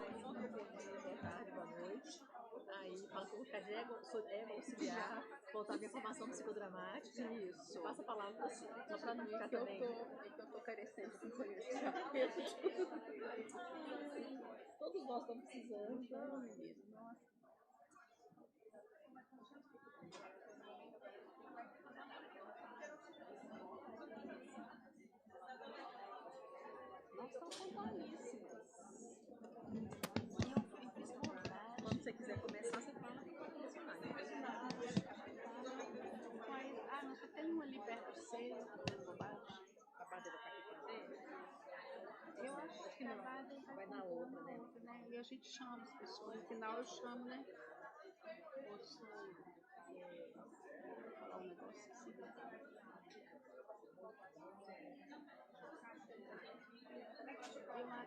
Boa tarde, boa noite. Aí, fala com o Cade Ego auxiliar, voltar a formação psicodramática. Isso. Passa a palavra para você. Só para não ficar também. Eu tô carecendo com conhecimento. Todos nós estamos precisando. Nossa. Nós estamos contaníssimas. Quando você quiser começar, você fala com o personagem. Mas, não, você tem uma ali perto de você, bobagem. A Bárbara está aqui com você? Eu acho que não. Vai na outra, né? E a gente chama as pessoas. No final eu chamo, né? Posso falar um negócio assim.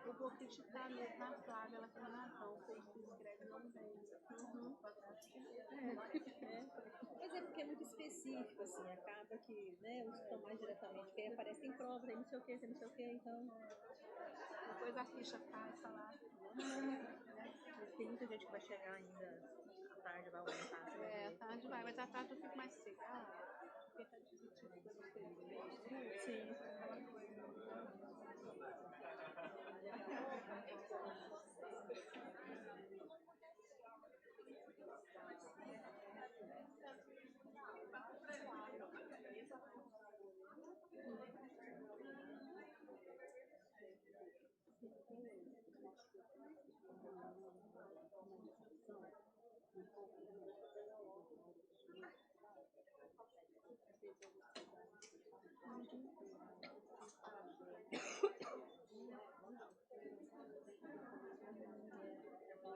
Eu vou acreditar mesmo na Flávia, ela tem razão, o povo se inscreve não vem. Mas é porque é muito específico, assim, acaba que, né, os que estão mais diretamente, porque aí aparece tem prova, tem não sei o que, então... Depois a ficha cai, lá. Tem muita gente que vai chegar ainda à tarde, vai aumentar. À tarde vai, mas à tarde eu fico mais cedo. Porque tá difícil pra você. Sim.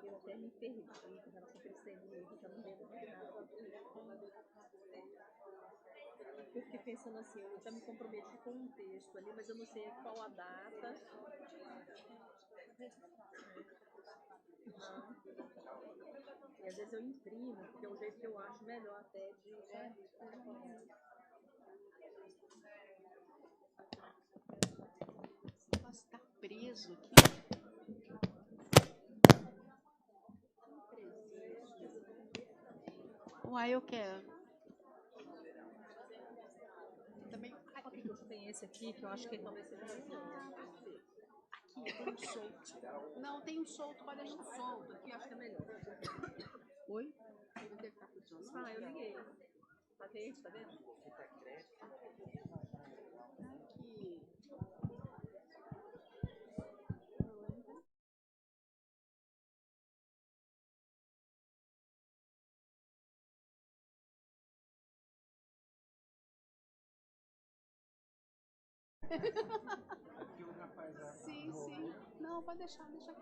Eu até me perdi, eu estava com percebido, já não lembro mais nada. Eu fiquei pensando assim, eu já me comprometi com um texto ali, mas eu não sei qual a data. E às vezes eu imprimo, porque é o jeito que eu acho melhor até de... Nossa, tá preso aqui. Uai, eu quero. Também, aqui, tem esse aqui, que eu acho que talvez seja melhor. Aqui, tem um solto. Não, tem um solto, pode deixar solto. Aqui acho que é melhor. Oi? Você deve estar funcionando? Eu liguei. Tá verde, tá vendo? Aqui. Sim, sim. Não, pode deixar quieto.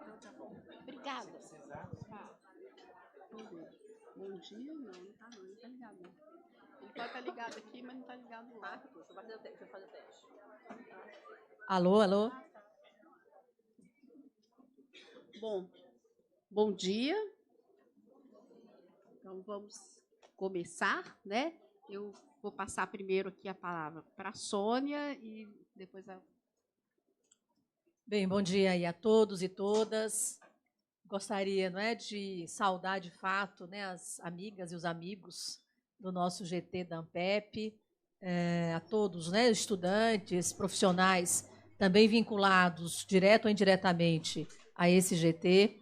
Obrigada. Tá. Bom dia? Não tá ligado. Não. Ele pode estar ligado aqui, mas não tá ligado lá. Deixa eu fazer o teste. Alô? Bom dia. Então vamos começar, né? Eu vou passar primeiro aqui a palavra para a Sônia e depois a... Bem, bom dia aí a todos e todas. Gostaria, não é, de saudar de fato, né, as amigas e os amigos do nosso GT da Ampep, a todos, né, estudantes, profissionais, também vinculados direto ou indiretamente a esse GT.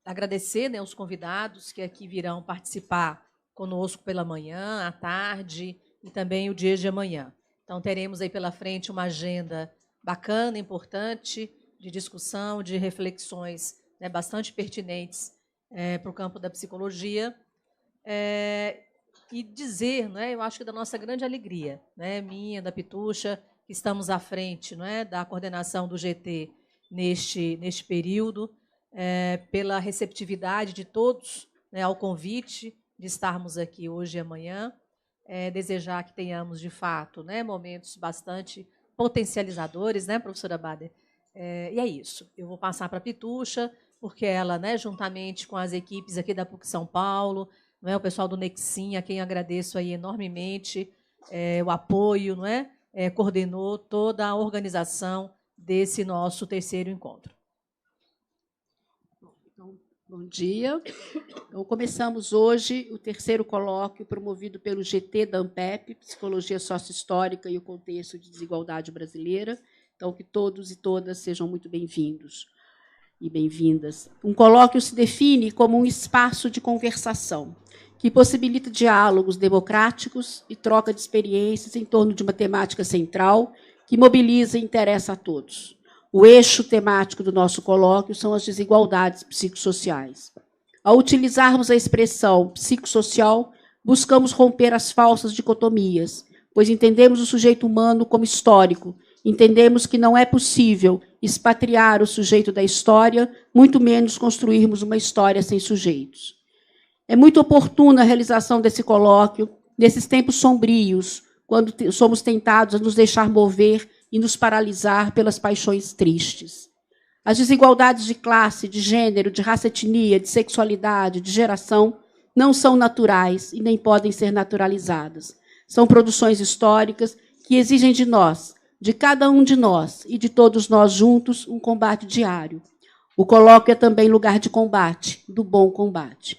Agradecer, né, os convidados que aqui virão participar conosco pela manhã, à tarde e também o dia de amanhã. Então, teremos aí pela frente uma agenda bacana, importante, de discussão, de reflexões, né, bastante pertinentes para o campo da psicologia. E dizer, né, eu acho que da nossa grande alegria, né, minha, da Pitucha, que estamos à frente, né, da coordenação do GT neste período, pela receptividade de todos, né, ao convite de estarmos aqui hoje e amanhã, desejar que tenhamos, de fato, né, momentos bastante potencializadores, né, professora Bader? E é isso. Eu vou passar para a Pitucha, porque ela, né, juntamente com as equipes aqui da PUC São Paulo, não é, o pessoal do Nexim, a quem agradeço aí enormemente o apoio, não é, coordenou toda a organização desse nosso terceiro encontro. Bom dia. Então, começamos hoje o terceiro colóquio promovido pelo GT da ANPEP, Psicologia Sócio-Histórica e o Contexto de Desigualdade Brasileira. Então, que todos e todas sejam muito bem-vindos e bem-vindas. Um colóquio se define como um espaço de conversação que possibilita diálogos democráticos e troca de experiências em torno de uma temática central que mobiliza e interessa a todos. O eixo temático do nosso colóquio são as desigualdades psicossociais. Ao utilizarmos a expressão psicossocial, buscamos romper as falsas dicotomias, pois entendemos o sujeito humano como histórico, entendemos que não é possível expatriar o sujeito da história, muito menos construirmos uma história sem sujeitos. É muito oportuna a realização desse colóquio nesses tempos sombrios, quando somos tentados a nos deixar mover e nos paralisar pelas paixões tristes. As desigualdades de classe, de gênero, de raça, etnia, de sexualidade, de geração, não são naturais e nem podem ser naturalizadas. São produções históricas que exigem de nós, de cada um de nós e de todos nós juntos, um combate diário. O colóquio é também lugar de combate, do bom combate.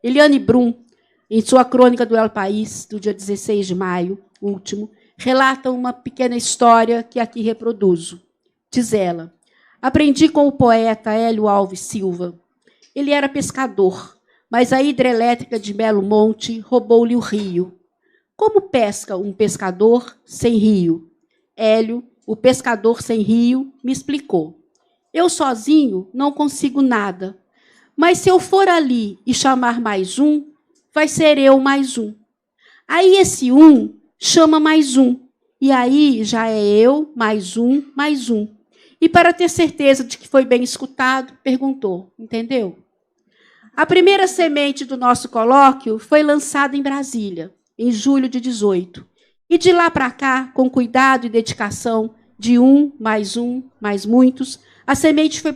Eliane Brum, em sua crônica do El País, do dia 16 de maio, último, relata uma pequena história que aqui reproduzo. Diz ela: aprendi com o poeta Hélio Alves Silva. Ele era pescador, mas a hidrelétrica de Belo Monte roubou-lhe o rio. Como pesca um pescador sem rio? Hélio, o pescador sem rio, me explicou. Eu sozinho não consigo nada, mas se eu for ali e chamar mais um, vai ser eu mais um. Aí esse um chama mais um, e aí já é eu mais um, mais um. E para ter certeza de que foi bem escutado, perguntou, entendeu? A primeira semente do nosso colóquio foi lançada em Brasília, em julho de 18. E de lá para cá, com cuidado e dedicação, de um, mais muitos, a semente foi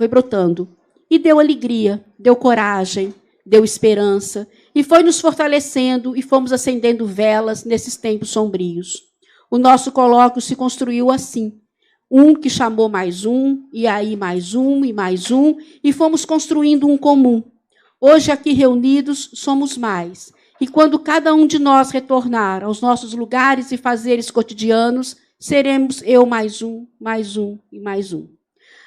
brotando. E deu alegria, deu coragem, deu esperança, e foi nos fortalecendo e fomos acendendo velas nesses tempos sombrios. O nosso colóquio se construiu assim. Um que chamou mais um, e aí mais um, e fomos construindo um comum. Hoje, aqui reunidos, somos mais. E quando cada um de nós retornar aos nossos lugares e fazeres cotidianos, seremos eu mais um e mais um.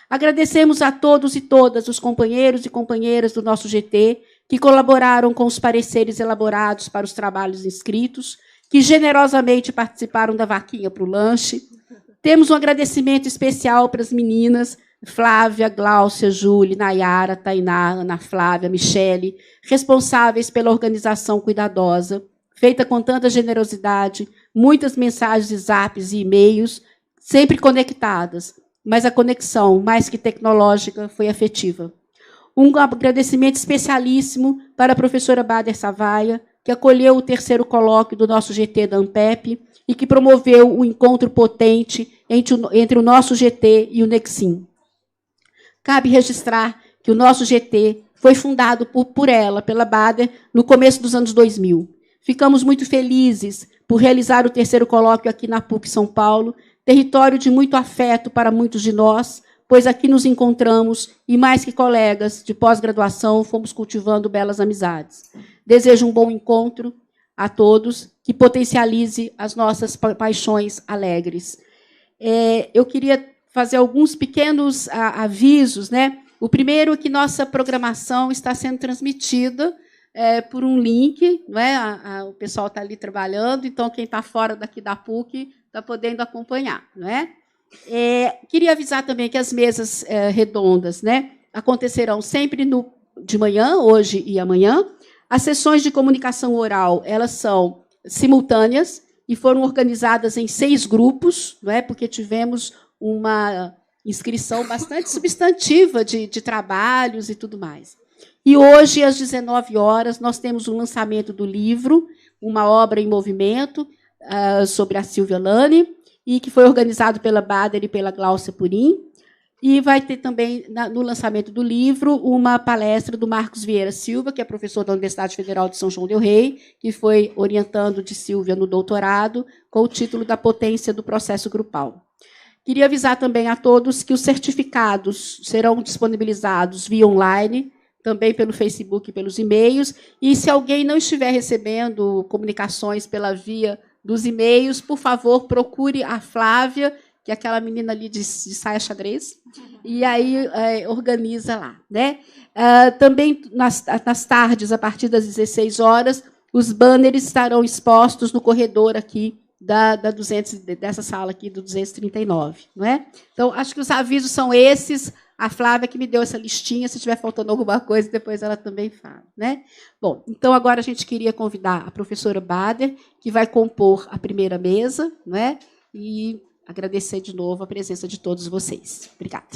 Agradecemos a todos e todas os companheiros e companheiras do nosso GT que colaboraram com os pareceres elaborados para os trabalhos inscritos, que generosamente participaram da vaquinha para o lanche. Temos um agradecimento especial para as meninas Flávia, Gláucia, Júlia, Nayara, Tainá, Ana Flávia, Michele, responsáveis pela organização cuidadosa, feita com tanta generosidade, muitas mensagens de zaps e e-mails, sempre conectadas, mas a conexão, mais que tecnológica, foi afetiva. Um agradecimento especialíssimo para a professora Bader Savaia, que acolheu o terceiro colóquio do nosso GT da ANPEP e que promoveu o encontro potente entre o nosso GT e o Nexim. Cabe registrar que o nosso GT foi fundado por ela, pela Bader, no começo dos anos 2000. Ficamos muito felizes por realizar o terceiro colóquio aqui na PUC São Paulo, território de muito afeto para muitos de nós, pois aqui nos encontramos e, mais que colegas de pós-graduação, fomos cultivando belas amizades. Desejo um bom encontro a todos, que potencialize as nossas paixões alegres. Eu queria fazer alguns pequenos avisos, né? O primeiro é que nossa programação está sendo transmitida por um link, não é? O pessoal está ali trabalhando, então quem está fora daqui da PUC está podendo acompanhar, não é? Queria avisar também que as mesas redondas, né, acontecerão sempre de manhã, hoje e amanhã. As sessões de comunicação oral, elas são simultâneas e foram organizadas em 6 grupos, não é? Porque tivemos uma inscrição bastante substantiva de trabalhos e tudo mais. E hoje, às 19 horas, nós temos o lançamento do livro, Uma Obra em Movimento, sobre a Silvia Lani, e que foi organizado pela Bader e pela Gláucia Purim. E vai ter também, no lançamento do livro, uma palestra do Marcos Vieira Silva, que é professor da Universidade Federal de São João del Rei, que foi orientando de Silvia no doutorado, com o título da Potência do Processo Grupal. Queria avisar também a todos que os certificados serão disponibilizados via online, também pelo Facebook e pelos e-mails. E se alguém não estiver recebendo comunicações pela via dos e-mails, por favor, procure a Flávia, que é aquela menina ali de saia xadrez, e aí organiza lá. Né? Também, nas tardes, a partir das 16 horas, os banners estarão expostos no corredor aqui dessa sala aqui do 239. Não é? Então, acho que os avisos são esses. A Flávia que me deu essa listinha, se estiver faltando alguma coisa, depois ela também fala. Né? Bom, então, agora a gente queria convidar a professora Bader, que vai compor a primeira mesa, não é? E agradecer de novo a presença de todos vocês. Obrigada.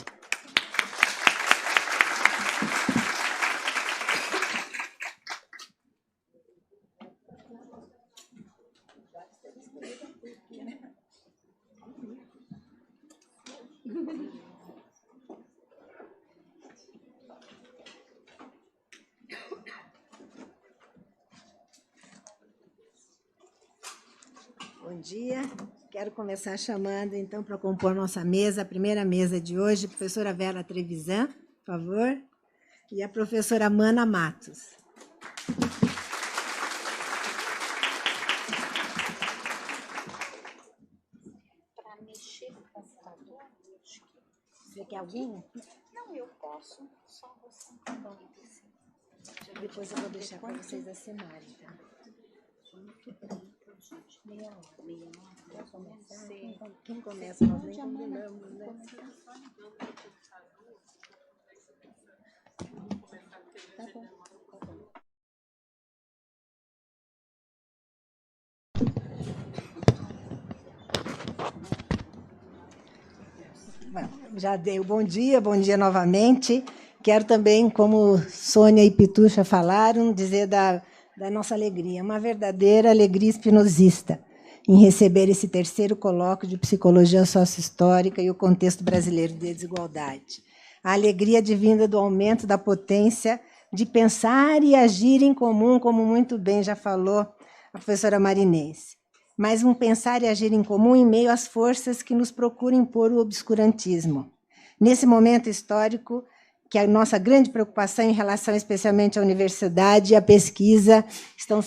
Bom dia. Quero começar chamando, então, para compor nossa mesa, a primeira mesa de hoje, a professora Vera Trevisan, por favor, e a professora Mana Matos. Para mexer no computador, Você quer algum? não, eu posso, só você não. Depois eu vou deixar para vocês assinarem, tá? Meia hora. Quem começa? Nós nem combinamos, né? Tá bom. Bom, já dei o bom dia novamente. Quero também, como Sônia e Pitucha falaram, dizer da nossa alegria, uma verdadeira alegria espinosista em receber esse terceiro colóquio de Psicologia Sociohistórica e o Contexto Brasileiro de Desigualdade. A alegria advinda do aumento da potência de pensar e agir em comum, como muito bem já falou a professora Marinense. Mas um pensar e agir em comum em meio às forças que nos procuram impor o obscurantismo. Nesse momento histórico, que a nossa grande preocupação em relação especialmente à universidade e à pesquisa estão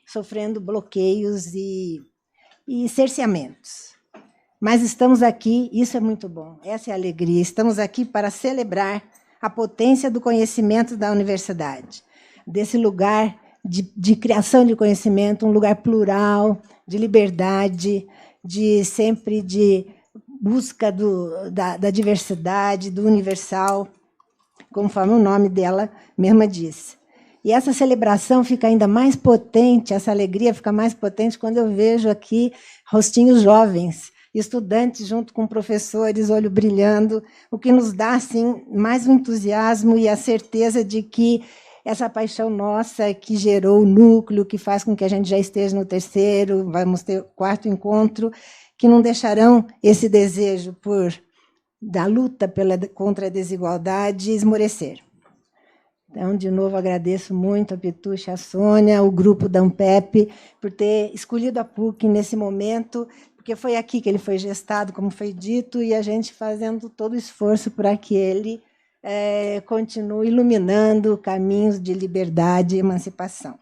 sofrendo bloqueios e cerceamentos. Mas estamos aqui, isso é muito bom, essa é a alegria, estamos aqui para celebrar a potência do conhecimento da universidade, desse lugar de criação de conhecimento, um lugar plural, de liberdade, sempre de busca da diversidade, do universal, conforme o nome dela mesma disse. E essa celebração fica ainda mais potente, essa alegria fica mais potente quando eu vejo aqui rostinhos jovens, estudantes junto com professores, olho brilhando, o que nos dá assim, mais um entusiasmo e a certeza de que essa paixão nossa que gerou o núcleo, que faz com que a gente já esteja no terceiro, vamos ter o quarto encontro, que não deixarão esse desejo da luta contra a desigualdade esmorecer. Então, de novo, agradeço muito a Pitucha, a Sônia, o grupo da Ampep, por ter escolhido a PUC nesse momento, porque foi aqui que ele foi gestado, como foi dito, e a gente fazendo todo o esforço para que ele continue iluminando caminhos de liberdade e emancipação.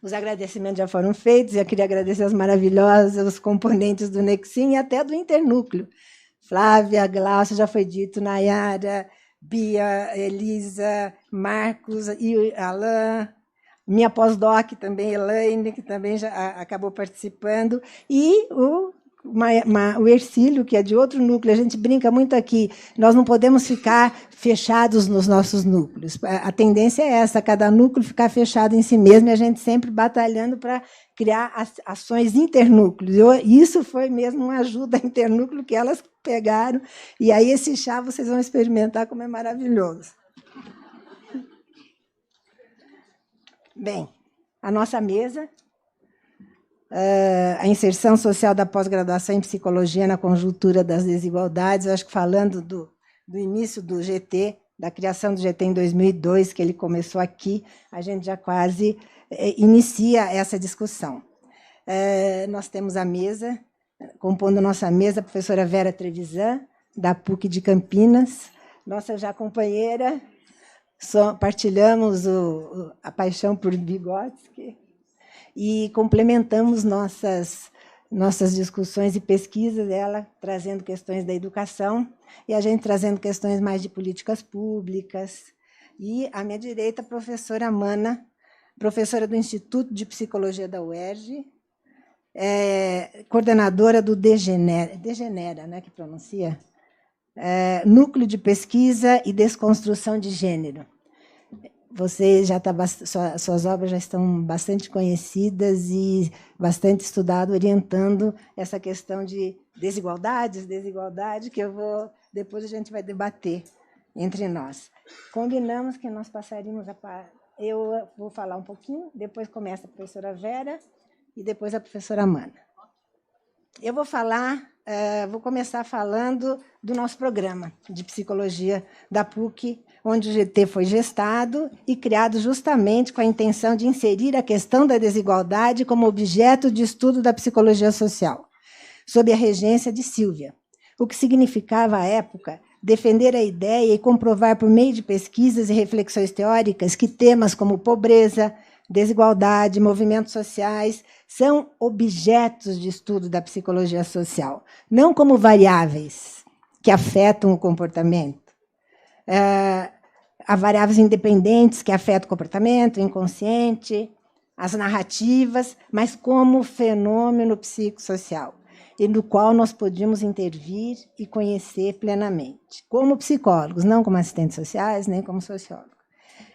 Os agradecimentos já foram feitos, e eu queria agradecer aos maravilhosos componentes do Nexim e até do Internúcleo. Flávia, Glaucia, já foi dito, Nayara, Bia, Elisa, Marcos e Alain, minha pós-doc também, Elaine, que também já acabou participando, e o Ercílio, que é de outro núcleo. A gente brinca muito aqui, nós não podemos ficar fechados nos nossos núcleos. A tendência é essa, cada núcleo ficar fechado em si mesmo, e a gente sempre batalhando para criar ações internúcleos. Isso foi mesmo uma ajuda internúcleo que elas pegaram, e aí esse chá vocês vão experimentar como é maravilhoso. Bem, a nossa mesa, a inserção social da pós-graduação em psicologia na conjuntura das desigualdades, eu acho que falando do início do GT, da criação do GT em 2002, que ele começou aqui, a gente já quase inicia essa discussão. Nós temos a mesa, compondo nossa mesa, a professora Vera Trevisan, da PUC de Campinas, nossa já companheira, partilhamos a paixão por Vygotsky e complementamos nossas discussões e pesquisas, ela trazendo questões da educação e a gente trazendo questões mais de políticas públicas. E, à minha direita, a professora Mana, professora do Instituto de Psicologia da UERJ, coordenadora do Degenera, né, que pronuncia? Núcleo de Pesquisa e Desconstrução de Gênero. Você já suas obras já estão bastante conhecidas e bastante estudado, orientando essa questão de desigualdade, que depois a gente vai debater entre nós. Combinamos que nós passaríamos eu vou falar um pouquinho, depois começa a professora Vera e depois a professora Mana. Eu vou começar falando do nosso programa de psicologia da PUC, onde o GT foi gestado e criado justamente com a intenção de inserir a questão da desigualdade como objeto de estudo da psicologia social, sob a regência de Silvia, o que significava, à época, defender a ideia e comprovar por meio de pesquisas e reflexões teóricas que temas como pobreza, desigualdade, movimentos sociais são objetos de estudo da psicologia social, não como variáveis que afetam o comportamento. Há variáveis independentes que afetam o comportamento, o inconsciente, as narrativas, mas como fenômeno psicossocial, e no qual nós podíamos intervir e conhecer plenamente, como psicólogos, não como assistentes sociais, nem como sociólogos.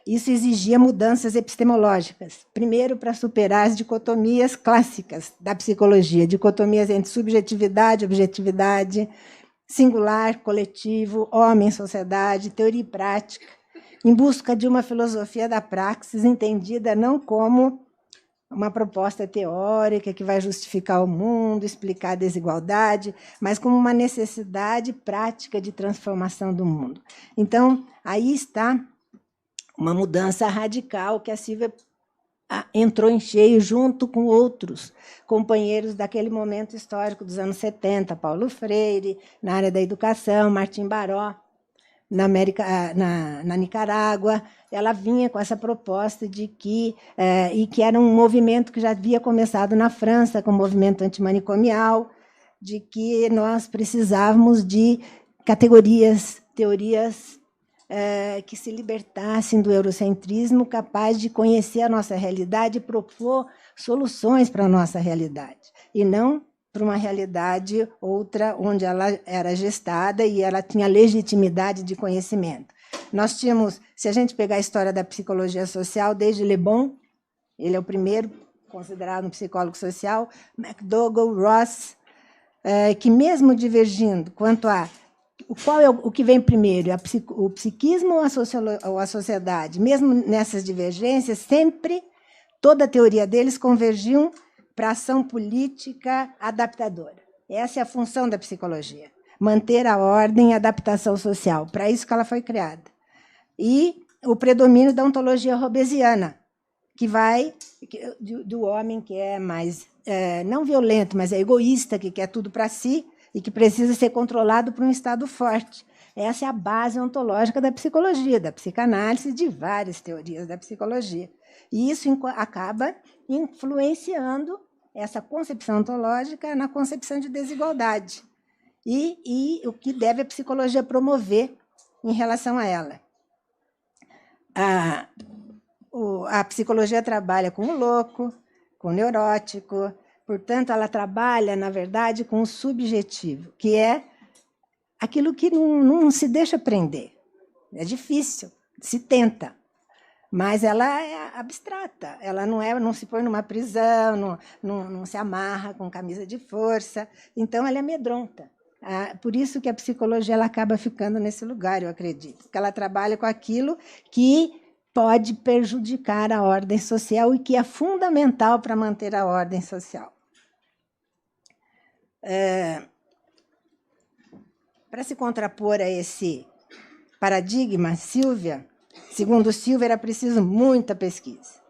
Isso exigia mudanças epistemológicas, primeiro para superar as dicotomias clássicas da psicologia, dicotomias entre subjetividade, objetividade, singular, coletivo, homem, sociedade, teoria e prática, em busca de uma filosofia da praxis entendida não como uma proposta teórica que vai justificar o mundo, explicar a desigualdade, mas como uma necessidade prática de transformação do mundo. Então, aí está uma mudança radical que a Silvia entrou em cheio junto com outros companheiros daquele momento histórico dos anos 70, Paulo Freire, na área da educação, Martim Baró, na Nicarágua. Ela vinha com essa proposta de que era um movimento que já havia começado na França, com o movimento antimanicomial, de que nós precisávamos de categorias, teorias que se libertassem do eurocentrismo, capaz de conhecer a nossa realidade e propor soluções para a nossa realidade, e não para uma realidade outra, onde ela era gestada e ela tinha legitimidade de conhecimento. Nós tínhamos, se a gente pegar a história da psicologia social, desde Le Bon, ele é o primeiro considerado um psicólogo social, McDougall, Ross, que mesmo divergindo quanto a qual é o que vem primeiro, o psiquismo ou a sociedade, mesmo nessas divergências, sempre toda a teoria deles convergiam para a ação política adaptadora. Essa é a função da psicologia, manter a ordem e a adaptação social. Para isso que ela foi criada. E o predomínio da ontologia hobbesiana, que vai do homem que é mais, não violento, mas é egoísta, que quer tudo para si e que precisa ser controlado por um Estado forte. Essa é a base ontológica da psicologia, da psicanálise, de várias teorias da psicologia. E isso acaba influenciando essa concepção ontológica na concepção de desigualdade. E o que deve a psicologia promover em relação a ela. A psicologia trabalha com o louco, com o neurótico, portanto, ela trabalha, na verdade, com o subjetivo, que é aquilo que não se deixa prender. É difícil, se tenta, mas ela é abstrata, ela não se põe numa prisão, não se amarra com camisa de força, então ela é amedronta. Por isso que a psicologia ela acaba ficando nesse lugar, eu acredito, porque ela trabalha com aquilo que pode prejudicar a ordem social e que é fundamental para manter a ordem social. Para se contrapor a esse paradigma, segundo Silvia, era preciso muita pesquisa.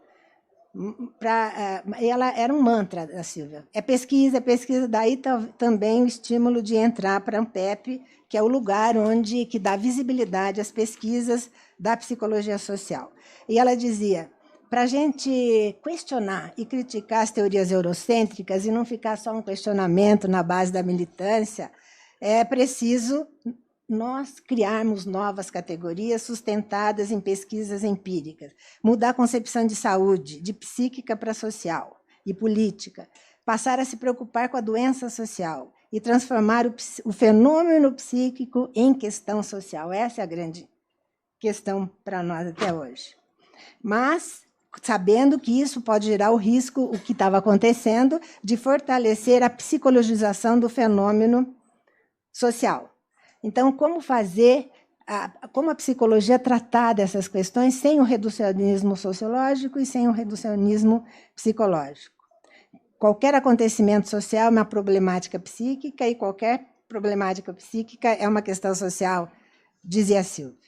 Ela era um mantra da Silvia. É pesquisa, daí também o estímulo de entrar para a Ampep, que é o lugar que dá visibilidade às pesquisas da psicologia social. E ela dizia, para a gente questionar e criticar as teorias eurocêntricas e não ficar só um questionamento na base da militância, é preciso nós criarmos novas categorias sustentadas em pesquisas empíricas, mudar a concepção de saúde, de psíquica para social e política, passar a se preocupar com a doença social e transformar o fenômeno psíquico em questão social. Essa é a grande questão para nós até hoje. Mas sabendo que isso pode gerar o risco, o que estava acontecendo, de fortalecer a psicologização do fenômeno social. Então, como a psicologia tratar dessas questões sem o reducionismo sociológico e sem o reducionismo psicológico? Qualquer acontecimento social é uma problemática psíquica e qualquer problemática psíquica é uma questão social, dizia a Silvia.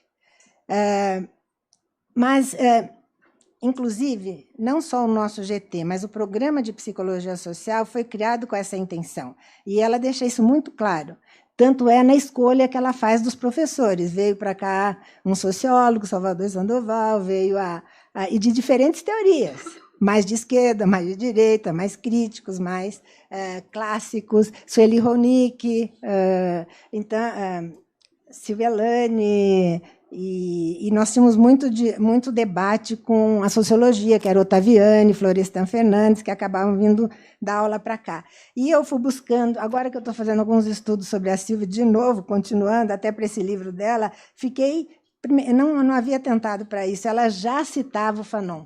Inclusive, não só o nosso GT, mas o programa de psicologia social foi criado com essa intenção. E ela deixa isso muito claro. Tanto é na escolha que ela faz dos professores. Veio para cá um sociólogo, Salvador Sandoval, e de diferentes teorias, mais de esquerda, mais de direita, mais críticos, mais clássicos, Sueli Ronick, Silvia Lani, e nós tínhamos muito debate com a sociologia, que era Ottaviani, Florestan Fernandes, que acabavam vindo dar aula para cá. E eu fui buscando, agora que eu estou fazendo alguns estudos sobre a Silvia, de novo, continuando, até para esse livro dela, não havia tentado para isso, ela já citava o Fanon.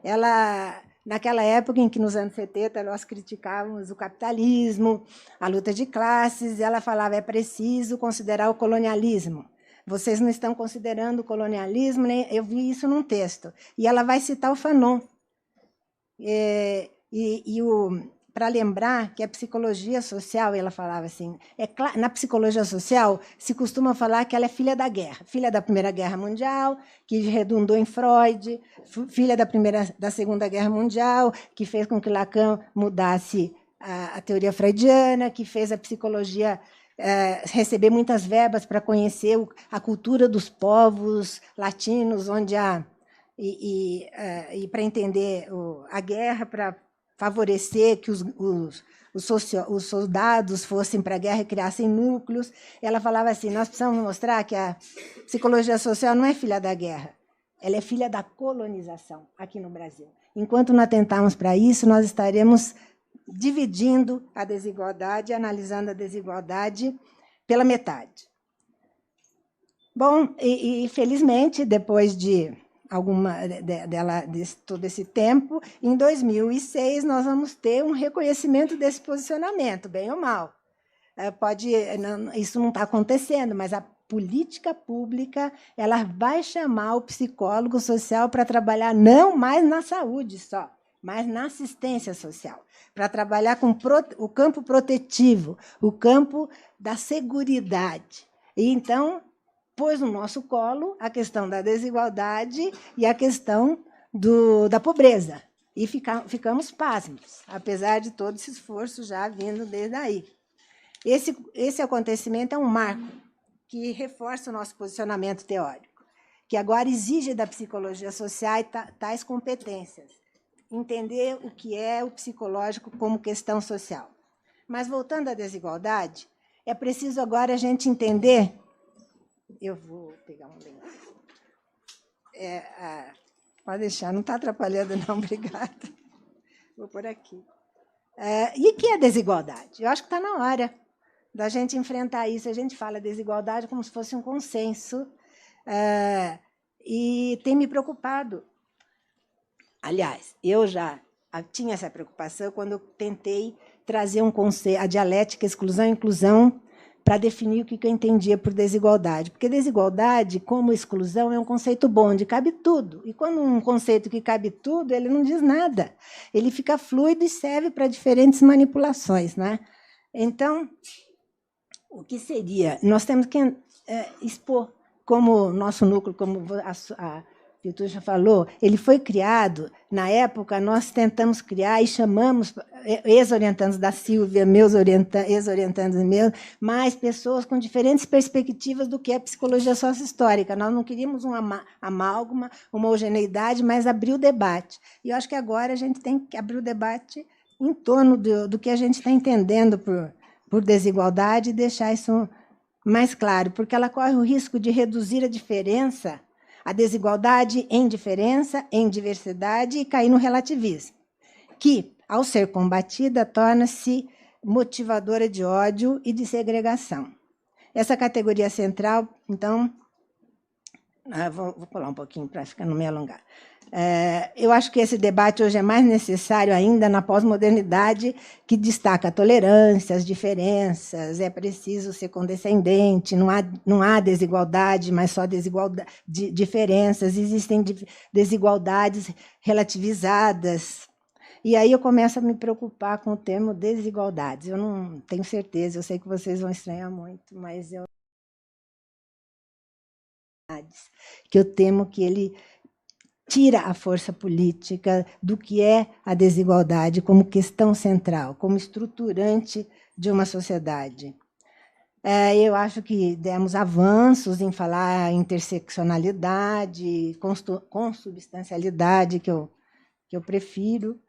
Ela, naquela época em que, nos anos 70, nós criticávamos o capitalismo, a luta de classes, ela falava, é preciso considerar o colonialismo. Vocês não estão considerando o colonialismo, nem eu vi isso num texto. E ela vai citar o Fanon. Para lembrar que a psicologia social, ela falava assim, na psicologia social se costuma falar que ela é filha da guerra, filha da Primeira Guerra Mundial, que redundou em Freud, filha da Segunda Guerra Mundial, que fez com que Lacan mudasse a teoria freudiana, que fez a psicologia receber muitas verbas para conhecer a cultura dos povos latinos, e para entender a guerra, para favorecer que os soldados fossem para a guerra e criassem núcleos. Ela falava assim, nós precisamos mostrar que a psicologia social não é filha da guerra, ela é filha da colonização aqui no Brasil. Enquanto não atentarmos para isso, nós estaremos dividindo a desigualdade, analisando a desigualdade pela metade. Bom, felizmente, depois de todo esse tempo, em 2006, nós vamos ter um reconhecimento desse posicionamento, bem ou mal. Isso não está acontecendo, mas a política pública ela vai chamar o psicólogo social para trabalhar não mais na saúde só, mas na assistência social, para trabalhar com o campo protetivo, o campo da seguridade. E, então, pôs no nosso colo a questão da desigualdade e a questão da pobreza. E ficamos pasmos, apesar de todo esse esforço já vindo desde aí. Esse acontecimento é um marco que reforça o nosso posicionamento teórico, que agora exige da psicologia social tais competências. Entender o que é o psicológico como questão social. Mas, voltando à desigualdade, é preciso agora a gente entender... Eu vou pegar um lenço. Pode deixar, não está atrapalhando, não, obrigada. Vou por aqui. E o que é desigualdade? Eu acho que está na hora da gente enfrentar isso. A gente fala desigualdade como se fosse um consenso, e tem me preocupado. Aliás, eu já tinha essa preocupação quando eu tentei trazer um conceito, a dialética exclusão e inclusão, para definir o que eu entendia por desigualdade. Porque desigualdade, como exclusão, é um conceito bom, de cabe tudo. E quando um conceito que cabe tudo, ele não diz nada. Ele fica fluido e serve para diferentes manipulações, né? Então, o que seria? Nós temos que expor como nosso núcleo, como a Pitucha falou, ele foi criado, na época, nós tentamos criar e chamamos ex-orientandos da Sílvia, meus ex-orientandos meus, mais pessoas com diferentes perspectivas do que a psicologia sócio-histórica. Nós não queríamos um amálgama, uma homogeneidade, mas abrir o debate. E eu acho que agora a gente tem que abrir o debate em torno do que a gente está entendendo por desigualdade e deixar isso mais claro, porque ela corre o risco de reduzir a diferença, a desigualdade em diferença, em diversidade e cair no relativismo, que, ao ser combatida, torna-se motivadora de ódio e de segregação. Essa categoria central, então, vou pular um pouquinho para ficar não me alongar. Eu acho que esse debate hoje é mais necessário ainda na pós-modernidade, que destaca a tolerância, as diferenças, é preciso ser condescendente, não há desigualdade, mas só diferenças, existem desigualdades relativizadas. E aí eu começo a me preocupar com o termo desigualdades. Eu não tenho certeza, eu sei que vocês vão estranhar muito, mas eu temo que ele tira a força política do que é a desigualdade como questão central, como estruturante de uma sociedade. Eu acho que demos avanços em falar interseccionalidade, consubstancialidade, que eu prefiro,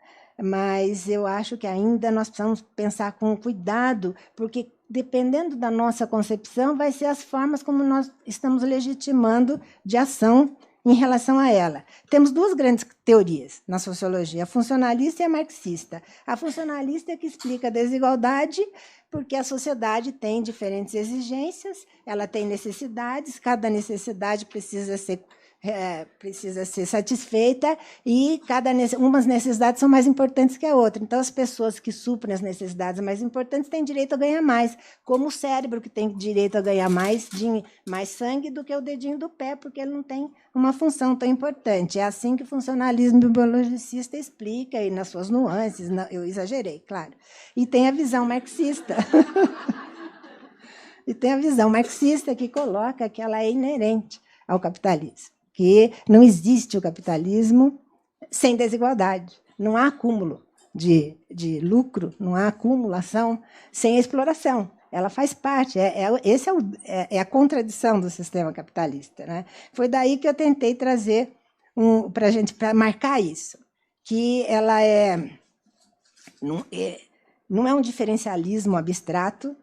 mas eu acho que ainda nós precisamos pensar com cuidado, porque, dependendo da nossa concepção, vai ser as formas como nós estamos legitimando de ação em relação a ela. Temos duas grandes teorias na sociologia, a funcionalista e a marxista. A funcionalista é que explica a desigualdade porque a sociedade tem diferentes exigências, ela tem necessidades, cada necessidade precisa ser satisfeita e umas necessidades são mais importantes que a outra. Então, as pessoas que suprem as necessidades mais importantes têm direito a ganhar mais, como o cérebro, que tem direito a ganhar mais sangue do que o dedinho do pé, porque ele não tem uma função tão importante. É assim que o funcionalismo biologicista explica, e nas suas nuances, eu exagerei, claro. E tem a visão marxista. E tem a visão marxista que coloca que ela é inerente ao capitalismo, que não existe o capitalismo sem desigualdade. Não há acúmulo de lucro, não há acumulação sem exploração. Ela faz parte, essa é a contradição do sistema capitalista, né? Foi daí que eu tentei trazer para a gente marcar isso, que ela não é um diferencialismo abstrato,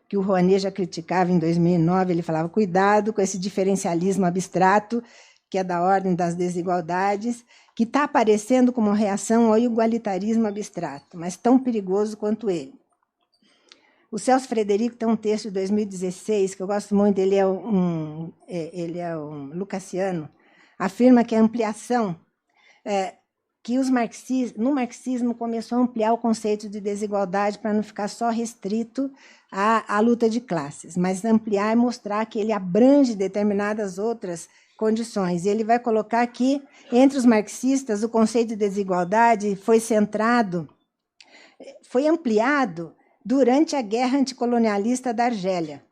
que o Rouanet já criticava em 2009, ele falava, cuidado com esse diferencialismo abstrato, que é da ordem das desigualdades, que está aparecendo como reação ao igualitarismo abstrato, mas tão perigoso quanto ele. O Celso Frederico tem um texto de 2016, que eu gosto muito, ele é um lucassiano, afirma que a ampliação, que no marxismo começou a ampliar o conceito de desigualdade para não ficar só restrito à luta de classes, mas ampliar e mostrar que ele abrange determinadas outras condições. E ele vai colocar que, entre os marxistas, o conceito de desigualdade foi ampliado durante a Guerra Anticolonialista da Argélia,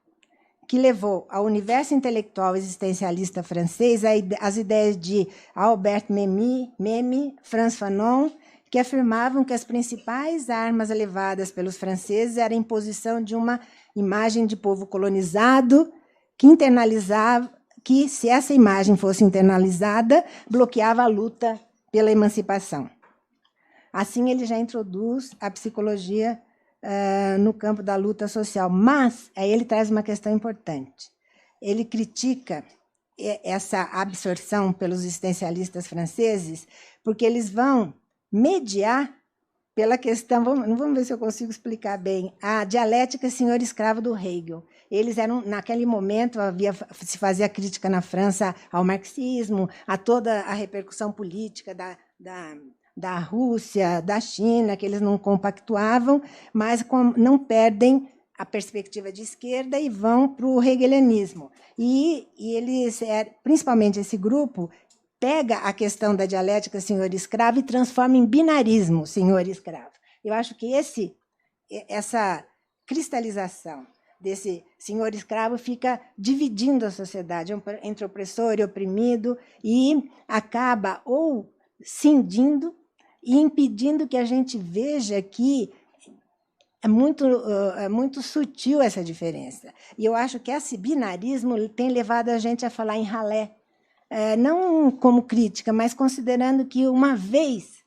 que levou ao universo intelectual existencialista francês as ideias de Albert Memmi, Frantz Fanon, que afirmavam que as principais armas levadas pelos franceses eram a imposição de uma imagem de povo colonizado que internalizava, que, se essa imagem fosse internalizada, bloqueava a luta pela emancipação. Assim, ele já introduz a psicologia no campo da luta social. Mas aí ele traz uma questão importante. Ele critica essa absorção pelos existencialistas franceses, porque eles vão mediar pela questão, vamos ver se eu consigo explicar bem, a dialética senhor-escravo do Hegel. Eles eram, naquele momento, se fazia crítica na França ao marxismo, a toda a repercussão política da Rússia, da China, que eles não compactuavam, mas não perdem a perspectiva de esquerda e vão para o hegelianismo. E eles, principalmente esse grupo, pega a questão da dialética senhor-escravo e transforma em binarismo senhor-escravo. Eu acho que essa cristalização desse senhor escravo fica dividindo a sociedade entre opressor e oprimido e acaba ou cindindo e impedindo que a gente veja que é muito sutil essa diferença. E eu acho que esse binarismo tem levado a gente a falar em ralé, não como crítica, mas considerando que, uma vez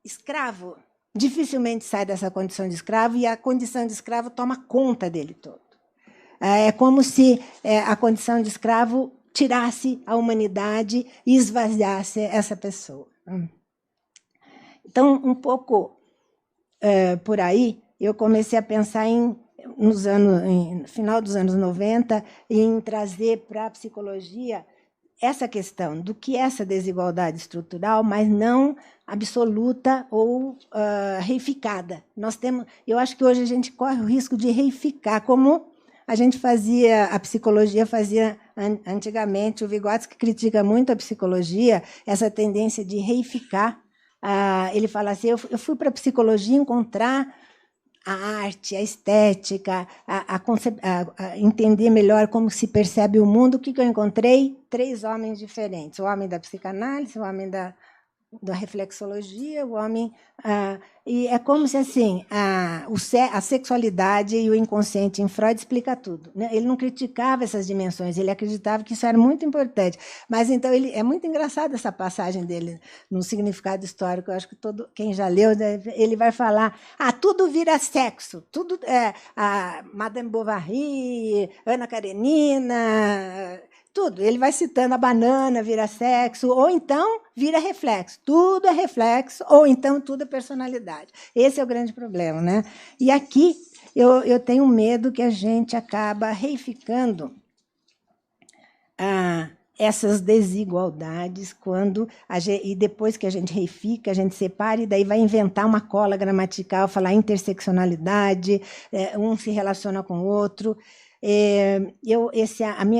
escravo, dificilmente sai dessa condição de escravo e a condição de escravo toma conta dele todo. É como se a condição de escravo tirasse a humanidade e esvaziasse essa pessoa. Então, um pouco por aí, eu comecei a pensar no final dos anos 90, em trazer para a psicologia essa questão do que é essa desigualdade estrutural, mas não absoluta ou reificada. Eu acho que hoje a gente corre o risco de reificar, como a gente fazia, a psicologia fazia antigamente. O Vygotsky critica muito a psicologia, essa tendência de reificar. Ele fala assim, eu fui para a psicologia encontrar a arte, a estética, a entender melhor como se percebe o mundo. O que eu encontrei? 3 homens diferentes. O homem da psicanálise, o homem da reflexologia, o homem... e é como se assim, a sexualidade e o inconsciente em Freud explica tudo, né? Ele não criticava essas dimensões, ele acreditava que isso era muito importante. Mas, então, é muito engraçado essa passagem dele no significado histórico. Eu acho que quem já leu, ele vai falar, tudo vira sexo, tudo Madame Bovary, Ana Karenina... Tudo. Ele vai citando a banana, vira sexo, ou então vira reflexo. Tudo é reflexo, ou então tudo é personalidade. Esse é o grande problema, né? E aqui eu tenho medo que a gente acaba reificando essas desigualdades e depois que a gente reifica, a gente separa e daí vai inventar uma cola gramatical, falar interseccionalidade, um se relaciona com o outro.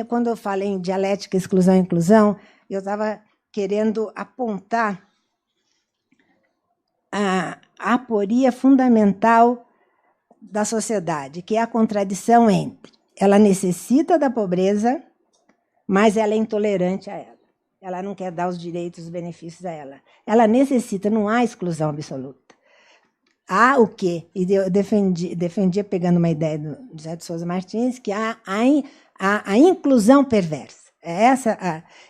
Quando eu falei em dialética, exclusão e inclusão, eu estava querendo apontar a aporia fundamental da sociedade, que é a contradição entre ela necessita da pobreza, mas ela é intolerante a ela. Ela não quer dar os direitos, os benefícios a ela. Ela necessita, não há exclusão absoluta. Há o quê? E eu defendia, pegando uma ideia do José de Souza Martins, que há a inclusão perversa.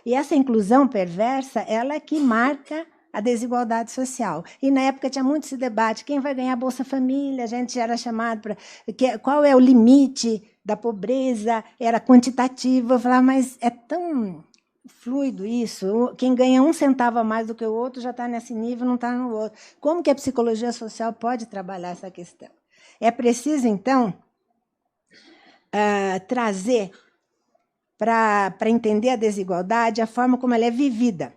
E essa inclusão perversa, ela é que marca a desigualdade social. E, na época, tinha muito esse debate, quem vai ganhar Bolsa Família? A gente era chamado para... Qual é o limite da pobreza? Era quantitativo. Eu falava, mas é tão... fluido isso, quem ganha 1 centavo a mais do que o outro já está nesse nível, não está no outro. Como que a psicologia social pode trabalhar essa questão? É preciso, então, trazer para entender a desigualdade a forma como ela é vivida,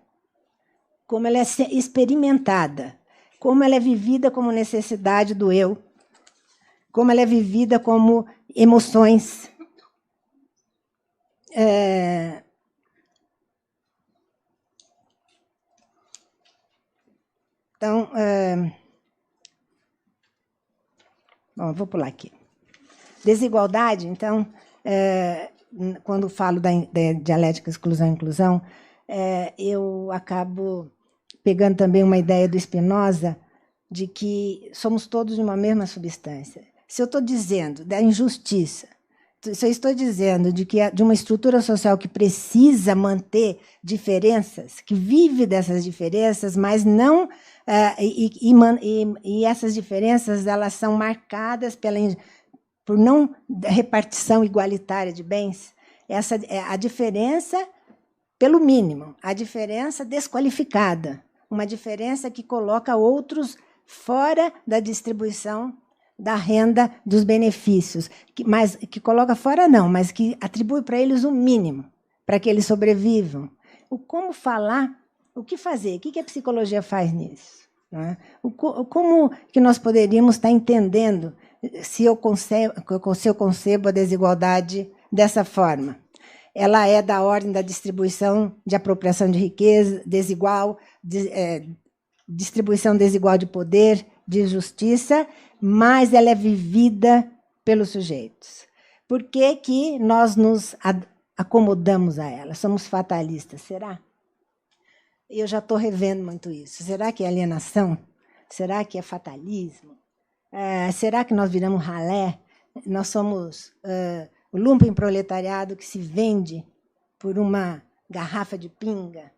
como ela é experimentada, como ela é vivida como necessidade do eu, como ela é vivida como emoções. Então, bom, vou pular aqui. Desigualdade, então, quando falo da dialética exclusão e inclusão, eu acabo pegando também uma ideia do Spinoza de que somos todos de uma mesma substância. Se eu estou dizendo da injustiça, se eu estou dizendo de uma estrutura social que precisa manter diferenças, que vive dessas diferenças, mas não... e essas diferenças elas são marcadas por não repartição igualitária de bens. Essa é a diferença pelo mínimo, a diferença desqualificada, uma diferença que coloca outros fora da distribuição da renda, dos benefícios, mas que coloca fora não, mas que atribui para eles o mínimo, para que eles sobrevivam. Como falar, o que fazer? O que a psicologia faz nisso? Né? Como que nós poderíamos estar entendendo se eu concebo a desigualdade dessa forma? Ela é da ordem da distribuição, de apropriação de riqueza, desigual, distribuição desigual de poder, de justiça, mas ela é vivida pelos sujeitos? Por que que nós nos acomodamos a ela? Somos fatalistas, será? Eu já estou revendo muito isso. Será que é alienação? Será que é fatalismo? Será que nós viramos ralé? Nós somos o lumpen proletariado que se vende por uma garrafa de pinga?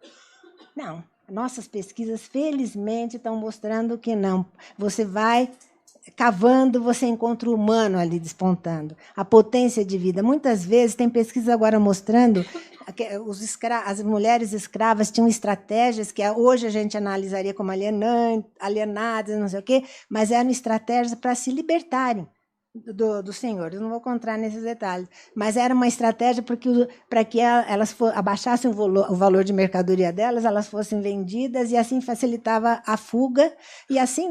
Não. Nossas pesquisas, felizmente, estão mostrando que não. Você vai cavando, você encontra o humano ali despontando. A potência de vida. Muitas vezes, tem pesquisa agora mostrando que as mulheres escravas tinham estratégias que hoje a gente analisaria como alienadas, não sei o quê, mas eram estratégias para se libertarem do senhor. Eu não vou entrar nesses detalhes, mas era uma estratégia para que elas abaixassem o valor de mercadoria delas, elas fossem vendidas, e assim facilitava a fuga. E assim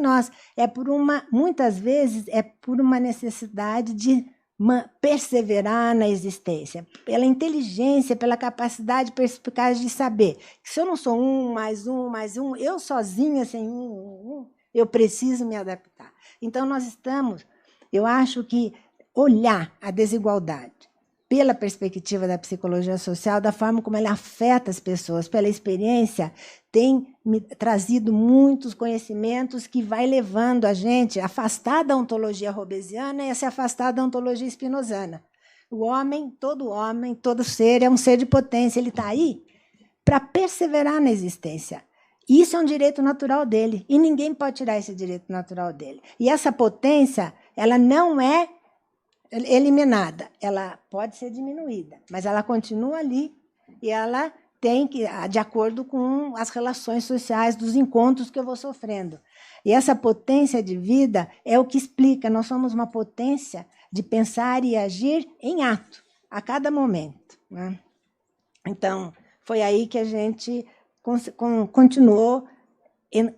muitas vezes é por uma necessidade de perseverar na existência, pela inteligência, pela capacidade perspicaz de saber que se eu não sou mais um, eu sozinha, sem eu preciso me adaptar. Então, eu acho que olhar a desigualdade pela perspectiva da psicologia social, da forma como ela afeta as pessoas, pela experiência, tem me trazido muitos conhecimentos que vai levando a gente a afastar da ontologia hobbesiana e a se afastar da ontologia spinozana. O homem, todo ser é um ser de potência, ele está aí para perseverar na existência. Isso é um direito natural dele, e ninguém pode tirar esse direito natural dele. E essa potência, ela não é eliminada, ela pode ser diminuída, mas ela continua ali, e ela tem que, de acordo com as relações sociais, dos encontros que eu vou sofrendo. E essa potência de vida é o que explica, nós somos uma potência de pensar e agir em ato, a cada momento, né? Então, foi aí que a gente continuou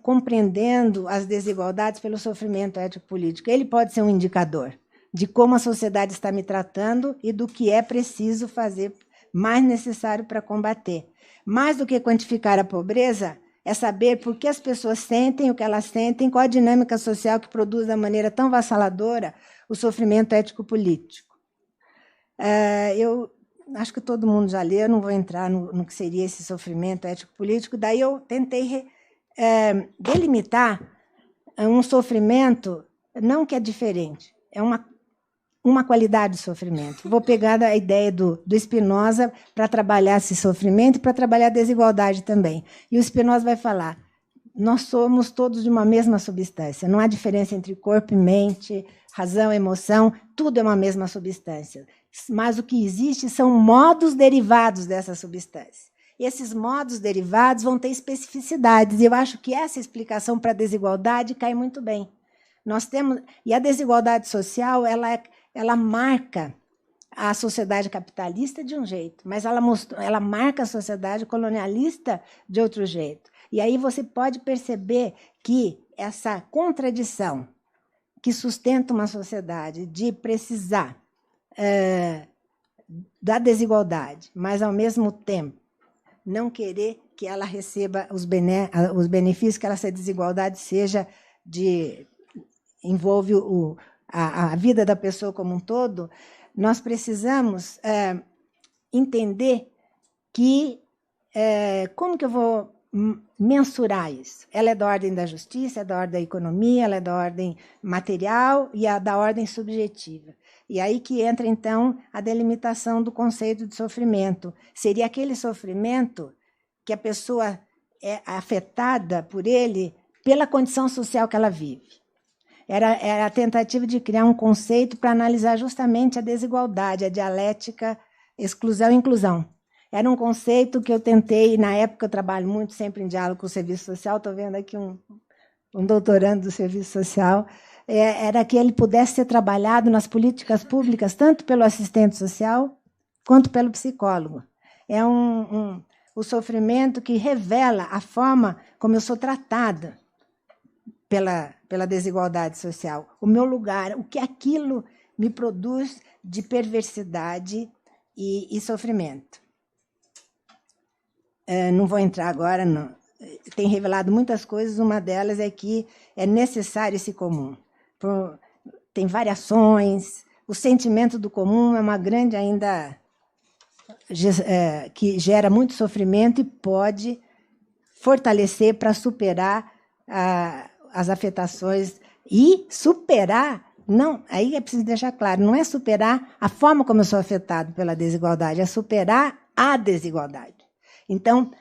compreendendo as desigualdades pelo sofrimento ético-político. Ele pode ser um indicador de como a sociedade está me tratando e do que é preciso fazer mais necessário para combater. Mais do que quantificar a pobreza, é saber por que as pessoas sentem o que elas sentem, qual a dinâmica social que produz da maneira tão avassaladora o sofrimento ético-político. Eu acho que todo mundo já leu, não vou entrar no que seria esse sofrimento ético-político, daí eu tentei delimitar um sofrimento, não que é diferente, é uma qualidade de sofrimento. Vou pegar a ideia do Spinoza para trabalhar esse sofrimento e para trabalhar a desigualdade também. E o Spinoza vai falar, nós somos todos de uma mesma substância, não há diferença entre corpo e mente, razão, emoção, tudo é uma mesma substância. Mas o que existe são modos derivados dessa substância. E esses modos derivados vão ter especificidades. E eu acho que essa explicação para a desigualdade cai muito bem. E a desigualdade social ela marca a sociedade capitalista de um jeito, mas ela marca a sociedade colonialista de outro jeito. E aí você pode perceber que essa contradição que sustenta uma sociedade de precisar da desigualdade, mas, ao mesmo tempo, não querer que ela receba os benefícios que essa desigualdade envolve a vida da pessoa como um todo, nós precisamos entender que como que eu vou mensurar isso? Ela é da ordem da justiça, é da ordem da economia, ela é da ordem material e da ordem subjetiva. E aí que entra, então, a delimitação do conceito de sofrimento. Seria aquele sofrimento que a pessoa é afetada por ele pela condição social que ela vive. Era a tentativa de criar um conceito para analisar justamente a desigualdade, a dialética, exclusão e inclusão. Era um conceito que eu tentei, na época eu trabalho muito sempre em diálogo com o serviço social, estou vendo aqui um doutorando do serviço social, era que ele pudesse ser trabalhado nas políticas públicas, tanto pelo assistente social quanto pelo psicólogo. É o sofrimento que revela a forma como eu sou tratada pela desigualdade social, o meu lugar, o que aquilo me produz de perversidade e sofrimento. Não vou entrar agora, não. Tem revelado muitas coisas, uma delas é que é necessário esse comum. Tem variações, o sentimento do comum é uma grande ainda que gera muito sofrimento e pode fortalecer para superar as afetações e superar. Não, aí é preciso deixar claro, não é superar a forma como eu sou afetado pela desigualdade, é superar a desigualdade. Então,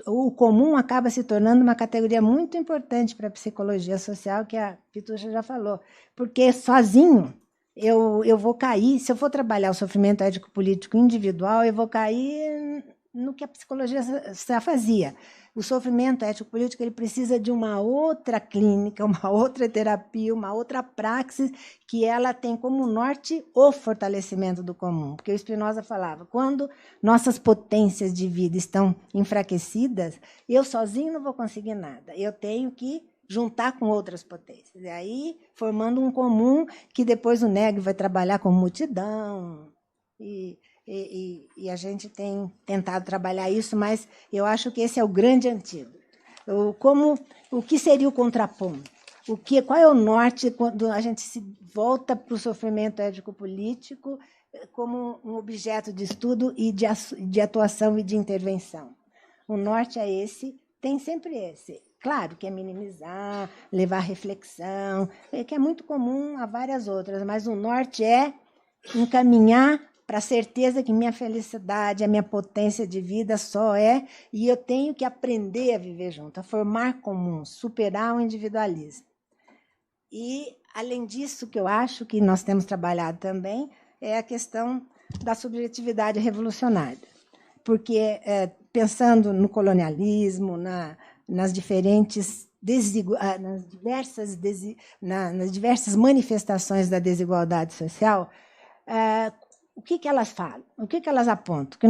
o comum acaba se tornando uma categoria muito importante para a psicologia social, que a Pitucha já falou, porque sozinho eu vou cair, se eu for trabalhar o sofrimento ético-político individual, eu vou cair no que a psicologia já fazia. O sofrimento ético-político ele precisa de uma outra clínica, uma outra terapia, uma outra praxis, que ela tem como norte o fortalecimento do comum. Porque o Spinoza falava, quando nossas potências de vida estão enfraquecidas, eu sozinho não vou conseguir nada. Eu tenho que juntar com outras potências. E aí, formando um comum, que depois o Negri vai trabalhar com multidão, e a gente tem tentado trabalhar isso, mas eu acho que esse é o grande antídoto. O que seria o contraponto? Qual é o norte quando a gente se volta para o sofrimento ético-político como um objeto de estudo e de atuação e de intervenção? O norte é esse, tem sempre esse. Claro que é minimizar, levar reflexão, que é muito comum a várias outras, mas o norte é encaminhar para a certeza que minha felicidade, a minha potência de vida só é, e eu tenho que aprender a viver junto, a formar comum, superar o individualismo. E, além disso, que eu acho que nós temos trabalhado também, é a questão da subjetividade revolucionária. Porque, pensando no colonialismo, nas diversas manifestações da desigualdade social, o que elas falam? O que elas apontam? Que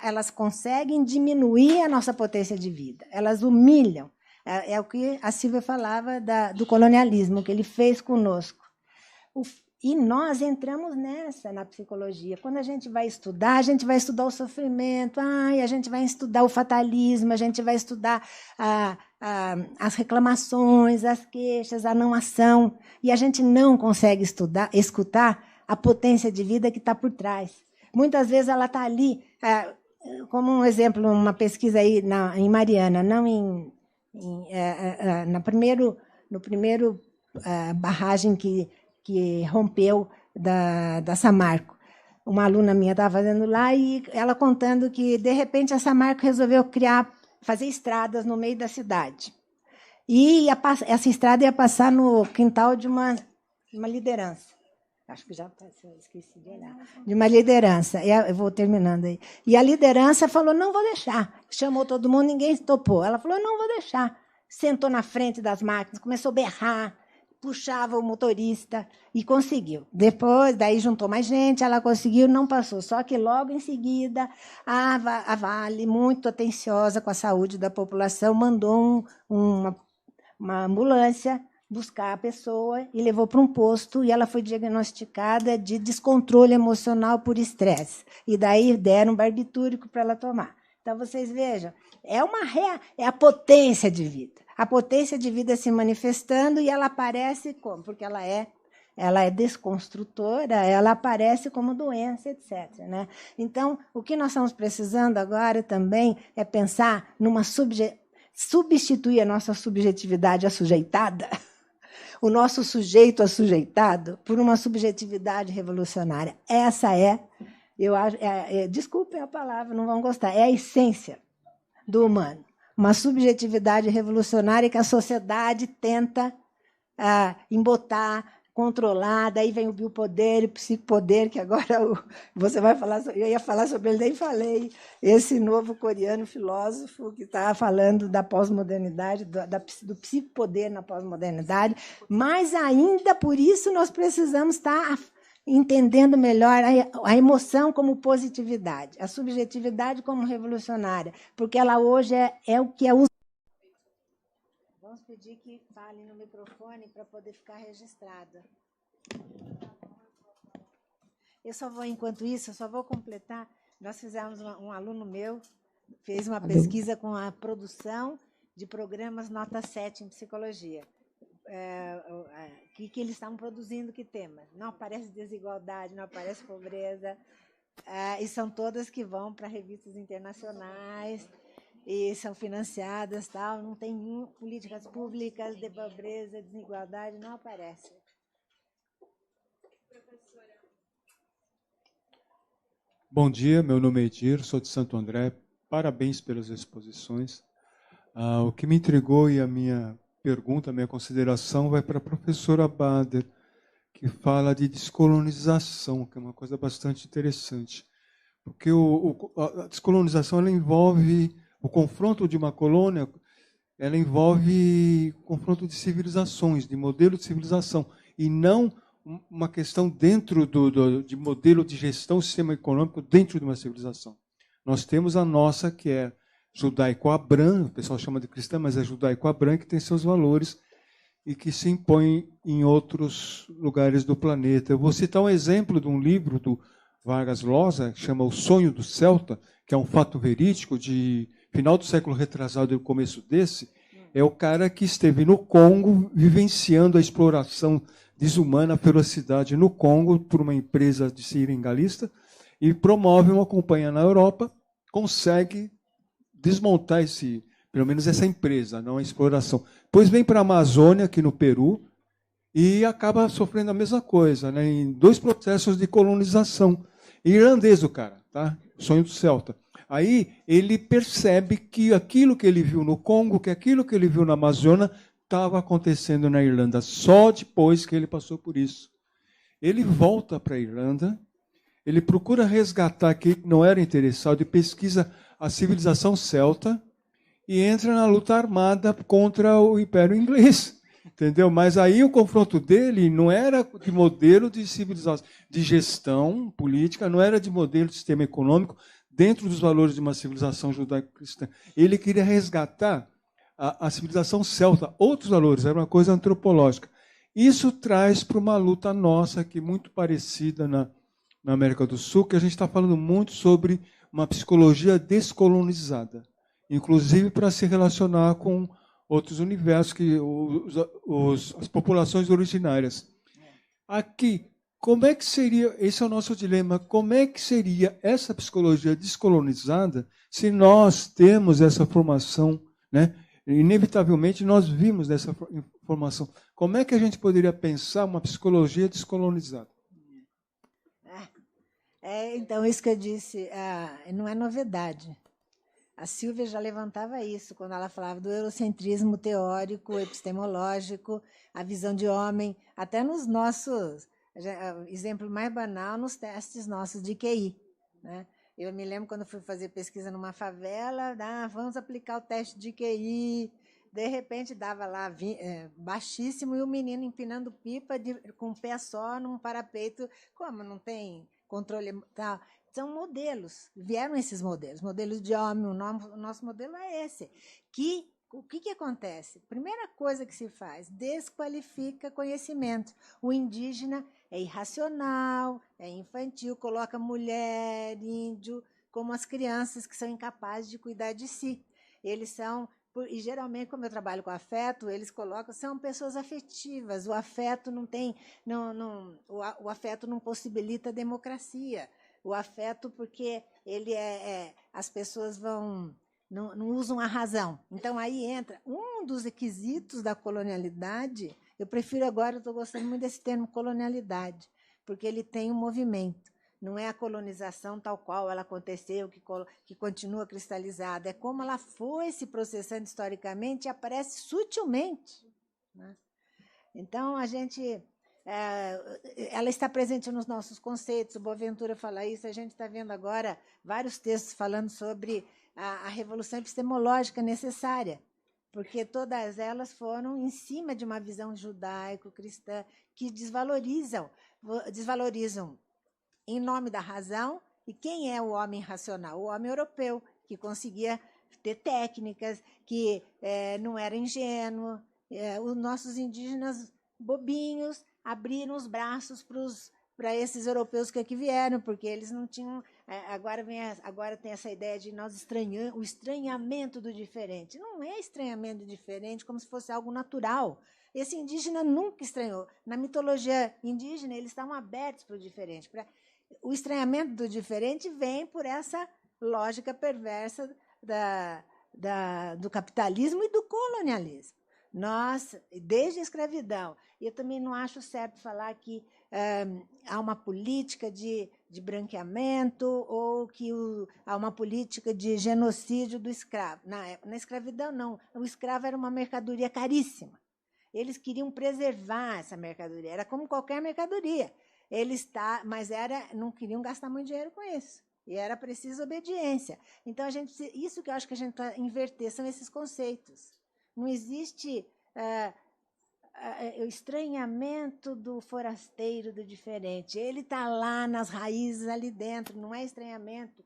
elas conseguem diminuir a nossa potência de vida, elas humilham. É o que a Silvia falava do colonialismo, que ele fez conosco. E nós entramos nessa na psicologia. Quando a gente vai estudar o sofrimento, a gente vai estudar o fatalismo, a gente vai estudar as reclamações, as queixas, a não ação, e a gente não consegue escutar a potência de vida que está por trás. Muitas vezes ela está ali, como um exemplo, uma pesquisa aí em Mariana, não no primeiro barragem que rompeu da Samarco. Uma aluna minha estava fazendo lá e ela contando que, de repente, a Samarco resolveu fazer estradas no meio da cidade. E essa estrada ia passar no quintal de uma liderança. Acho que já passou, esqueci de olhar. De uma liderança. Eu vou terminando aí. E a liderança falou, não vou deixar. Chamou todo mundo, ninguém topou. Ela falou, não vou deixar. Sentou na frente das máquinas, começou a berrar, puxava o motorista e conseguiu. Depois, daí juntou mais gente, ela conseguiu, não passou. Só que logo em seguida, a Vale, muito atenciosa com a saúde da população, mandou uma ambulância buscar a pessoa e levou para um posto, e ela foi diagnosticada de descontrole emocional por estresse. E daí deram um barbitúrico para ela tomar. Então, vocês vejam, é a potência de vida. A potência de vida se manifestando, e ela aparece como? Porque ela é desconstrutora, ela aparece como doença, etc. Né? Então, o que nós estamos precisando agora também é pensar numa substituir a nossa subjetividade assujeitada, o nosso sujeito assujeitado, por uma subjetividade revolucionária. Essa desculpem a palavra, não vão gostar, é a essência do humano. Uma subjetividade revolucionária que a sociedade tenta embotar, controlar, daí vem o biopoder, o psicopoder, que agora você vai falar, eu ia falar sobre ele, nem falei, esse novo coreano filósofo que está falando da pós-modernidade, do psicopoder na pós-modernidade, mas ainda por isso nós precisamos estar entendendo melhor a emoção como positividade, a subjetividade como revolucionária, porque ela hoje é o que é usado. Vamos pedir que fale no microfone para poder ficar registrada. Enquanto isso, eu só vou completar. Nós fizemos, um aluno meu fez uma pesquisa com a produção de programas nota 7 em psicologia. que eles estavam produzindo, que tema. Não aparece desigualdade, não aparece pobreza, e são todas que vão para revistas internacionais e são financiadas, tal. Não tem políticas públicas de pobreza, desigualdade, não aparece. Bom dia, meu nome é Edir, sou de Santo André. Parabéns pelas exposições. O que me intrigou e a minha pergunta, a minha consideração vai para a professora Bader, que fala de descolonização, que é uma coisa bastante interessante. Porque a descolonização ela envolve o confronto de uma colônia, ela envolve o confronto de civilizações, de modelo de civilização, e não uma questão dentro de modelo de gestão, sistema econômico dentro de uma civilização. Nós temos a nossa, que é judaico-abrã, o pessoal chama de cristã, mas é judaico-abrã, que tem seus valores e que se impõe em outros lugares do planeta. Eu vou citar um exemplo de um livro do Vargas Llosa, que chama O Sonho do Celta, que é um fato verídico de final do século retrasado e o começo desse. É o cara que esteve no Congo vivenciando a exploração desumana, a ferocidade no Congo por uma empresa de seringalista e promove uma companhia na Europa, consegue desmontar pelo menos essa empresa, não a exploração. Depois vem para a Amazônia, aqui no Peru, e acaba sofrendo a mesma coisa, né, em 2 processos de colonização. Irlandês o cara, tá? Sonho do Celta. Aí ele percebe que aquilo que ele viu no Congo, que aquilo que ele viu na Amazônia, estava acontecendo na Irlanda, só depois que ele passou por isso. Ele volta para a Irlanda, ele procura resgatar quem não era interessado e pesquisa a civilização celta e entra na luta armada contra o Império Inglês. Entendeu? Mas aí o confronto dele não era de modelo de civilização, de gestão política, não era de modelo de sistema econômico dentro dos valores de uma civilização judaico-cristã. Ele queria resgatar a civilização celta, outros valores, era uma coisa antropológica. Isso traz para uma luta nossa, que é muito parecida na América do Sul, que a gente está falando muito sobre uma psicologia descolonizada, inclusive para se relacionar com outros universos, que as populações originárias. Aqui, como é que seria, esse é o nosso dilema, como é que seria essa psicologia descolonizada se nós temos essa formação, né? Inevitavelmente nós vimos dessa formação. Como é que a gente poderia pensar uma psicologia descolonizada? Então, isso que eu disse, não é novidade. A Silvia já levantava isso quando ela falava do eurocentrismo teórico, epistemológico, a visão de homem, até nos nossos, exemplo mais banal, nos testes nossos de QI. Né? Eu me lembro quando fui fazer pesquisa numa favela, vamos aplicar o teste de QI, de repente dava lá baixíssimo e o menino empinando pipa com um pé só num parapeito, como não tem controle tal. São modelos, vieram esses modelos de homem, o nosso modelo é esse. O que acontece? Primeira coisa que se faz, desqualifica conhecimento. O indígena é irracional, é infantil, coloca mulher, índio, como as crianças que são incapazes de cuidar de si. Eles são, e geralmente, como eu trabalho com afeto, eles colocam, são pessoas afetivas. O afeto o afeto não possibilita a democracia. O afeto, porque ele as pessoas não usam a razão. Então, aí entra um dos requisitos da colonialidade. Eu prefiro agora, eu estou gostando muito desse termo colonialidade, porque ele tem um movimento. Não é a colonização tal qual ela aconteceu, que continua cristalizada. É como ela foi se processando historicamente e aparece sutilmente. Né? Então, a gente... ela está presente nos nossos conceitos, o Boaventura fala isso, a gente está vendo agora vários textos falando sobre a revolução epistemológica necessária, porque todas elas foram em cima de uma visão judaico-cristã que desvalorizam em nome da razão. E quem é o homem racional? O homem europeu, que conseguia ter técnicas, que não era ingênuo. Os nossos indígenas bobinhos abriram os braços para esses europeus que aqui vieram, porque eles não tinham... Agora tem essa ideia de o estranhamento do diferente. Não é estranhamento do diferente como se fosse algo natural. Esse indígena nunca estranhou. Na mitologia indígena, eles estavam abertos para o diferente. O estranhamento do diferente vem por essa lógica perversa do capitalismo e do colonialismo. Nós, desde a escravidão, eu também não acho certo falar que há uma política de branqueamento ou que há uma política de genocídio do escravo. Na escravidão, não. O escravo era uma mercadoria caríssima. Eles queriam preservar essa mercadoria. Era como qualquer mercadoria. Mas não queriam gastar muito dinheiro com isso. E era preciso obediência. Então, isso que eu acho que a gente está inverter, são esses conceitos. Não existe o estranhamento do forasteiro, do diferente. Ele está lá nas raízes, ali dentro, não é estranhamento.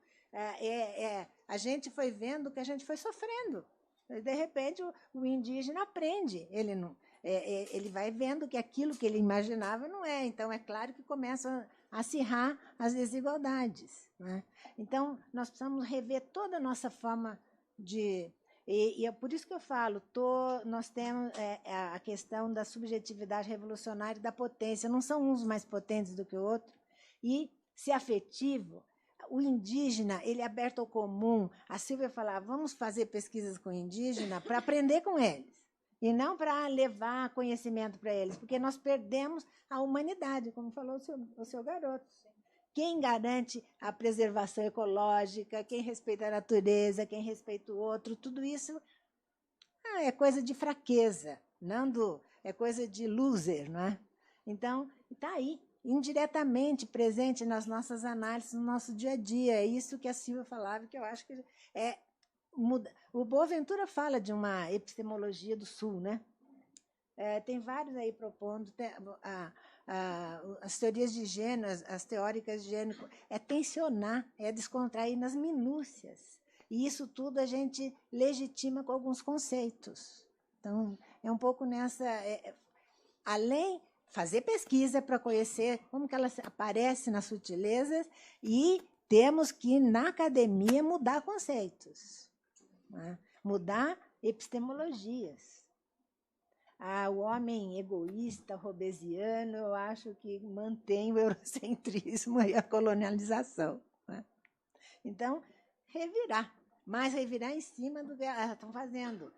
A gente foi vendo o que a gente foi sofrendo. De repente, o indígena aprende. Ele vai vendo que aquilo que ele imaginava não é. Então, é claro que começam a acirrar as desigualdades. Né? Então, nós precisamos rever toda a nossa forma de... E é por isso que eu falo, nós temos a questão da subjetividade revolucionária e da potência. Não são uns mais potentes do que o outro. E, se afetivo, o indígena, ele é aberto ao comum. A Silvia falava, vamos fazer pesquisas com o indígena para aprender com eles. E não para levar conhecimento para eles, porque nós perdemos a humanidade, como falou o seu garoto. Quem garante a preservação ecológica, quem respeita a natureza, quem respeita o outro, tudo isso é coisa de fraqueza, é coisa de loser, não é? Então, está aí, indiretamente presente nas nossas análises, no nosso dia a dia. É isso que a Silvia falava, que eu acho que o Boaventura fala de uma epistemologia do Sul, né? Tem vários aí propondo as teorias de gênero, as teóricas de gênero, tensionar, descontrair nas minúcias. E isso tudo a gente legitima com alguns conceitos. Então, é um pouco nessa... além fazer pesquisa para conhecer como que ela aparece nas sutilezas e temos que, na academia, mudar conceitos. Né? Mudar epistemologias. O homem egoísta, robesiano, eu acho que mantém o eurocentrismo e a colonialização. Né? Então, revirar, mas revirar em cima do que elas estão fazendo.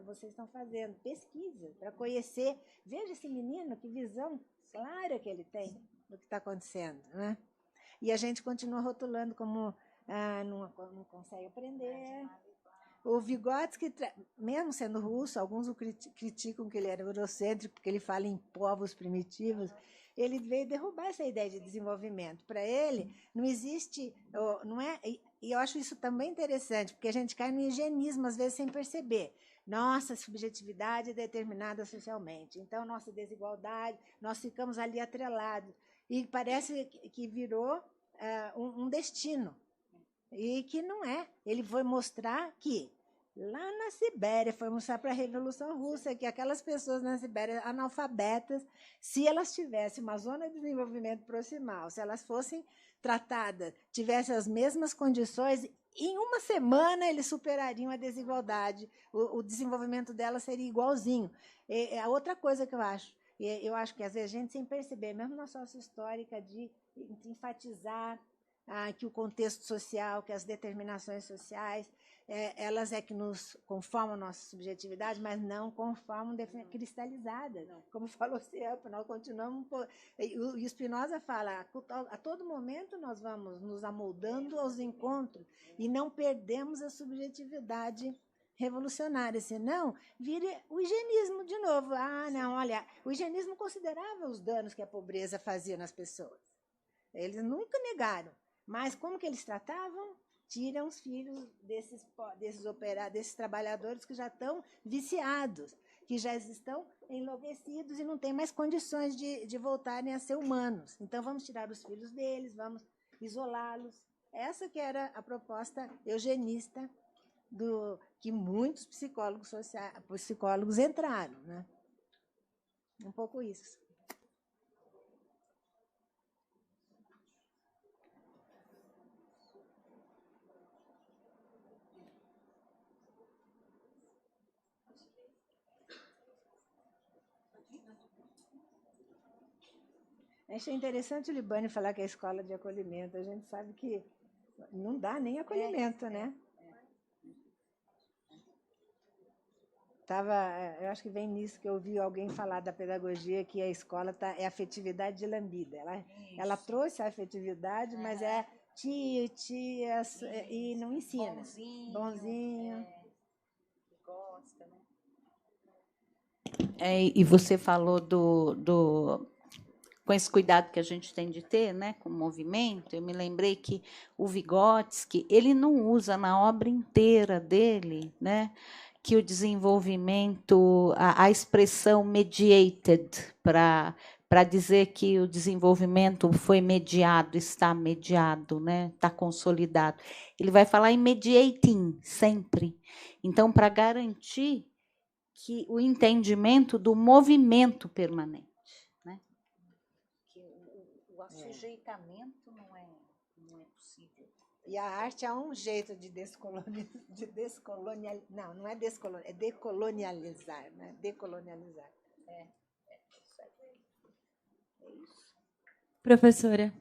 Vocês estão fazendo pesquisa para conhecer. Veja esse menino, que visão clara que ele tem do que está acontecendo. Né? E a gente continua rotulando como não consegue aprender. O Vygotsky, mesmo sendo russo, alguns o criticam que ele era eurocêntrico, porque ele fala em povos primitivos. Ele veio derrubar essa ideia de desenvolvimento. Para ele, não existe... E eu acho isso também interessante, porque a gente cai no higienismo, às vezes, sem perceber. Nossa subjetividade é determinada socialmente. Então, nossa desigualdade, nós ficamos ali atrelados. E parece que virou um destino. E que não é. Ele foi mostrar que lá na Sibéria, foi mostrar para a Revolução Russa que aquelas pessoas na Sibéria analfabetas, se elas tivessem uma zona de desenvolvimento proximal, se elas fossem tratadas, tivessem as mesmas condições, em uma semana eles superariam a desigualdade, o desenvolvimento delas seria igualzinho. A outra coisa que eu acho que às vezes a gente, sem perceber, mesmo na sócio-histórica, de enfatizar que o contexto social, que as determinações sociais, elas que nos conformam a nossa subjetividade, mas não conformam cristalizadas. Como falou o Ciampa, nós continuamos... E o Spinoza fala, a todo momento nós vamos nos amoldando aos encontros e não perdemos a subjetividade revolucionária, senão vira o higienismo de novo. Não, olha, o higienismo considerava os danos que a pobreza fazia nas pessoas. Eles nunca negaram. Mas como que eles tratavam? Tiram os filhos desses trabalhadores que já estão viciados, que já estão enlouquecidos e não têm mais condições de voltarem a ser humanos. Então, vamos tirar os filhos deles, vamos isolá-los. Essa que era a proposta eugenista que muitos psicólogos entraram. Né? Um pouco isso. Achei interessante o Libane falar que é escola de acolhimento. A gente sabe que não dá nem acolhimento, né? Eu acho que vem nisso que eu ouvi alguém falar da pedagogia, que a escola é afetividade de lambida. Ela trouxe a afetividade, mas é tia, e não ensina. Bonzinho. Gosta, né? E você falou com esse cuidado que a gente tem de ter, né, com o movimento. Eu me lembrei que o Vygotsky, ele não usa na obra inteira dele, né, que o desenvolvimento, a expressão mediated, para dizer que o desenvolvimento foi mediado, está mediado, né, está consolidado. Ele vai falar em mediating, sempre. Então, para garantir que o entendimento do movimento permanente, né? Que o assujeitamento não é possível. E a arte é um jeito de descolonializar. Não é descolonializar, é decolonializar, né? Decolonializar. É isso. Professora.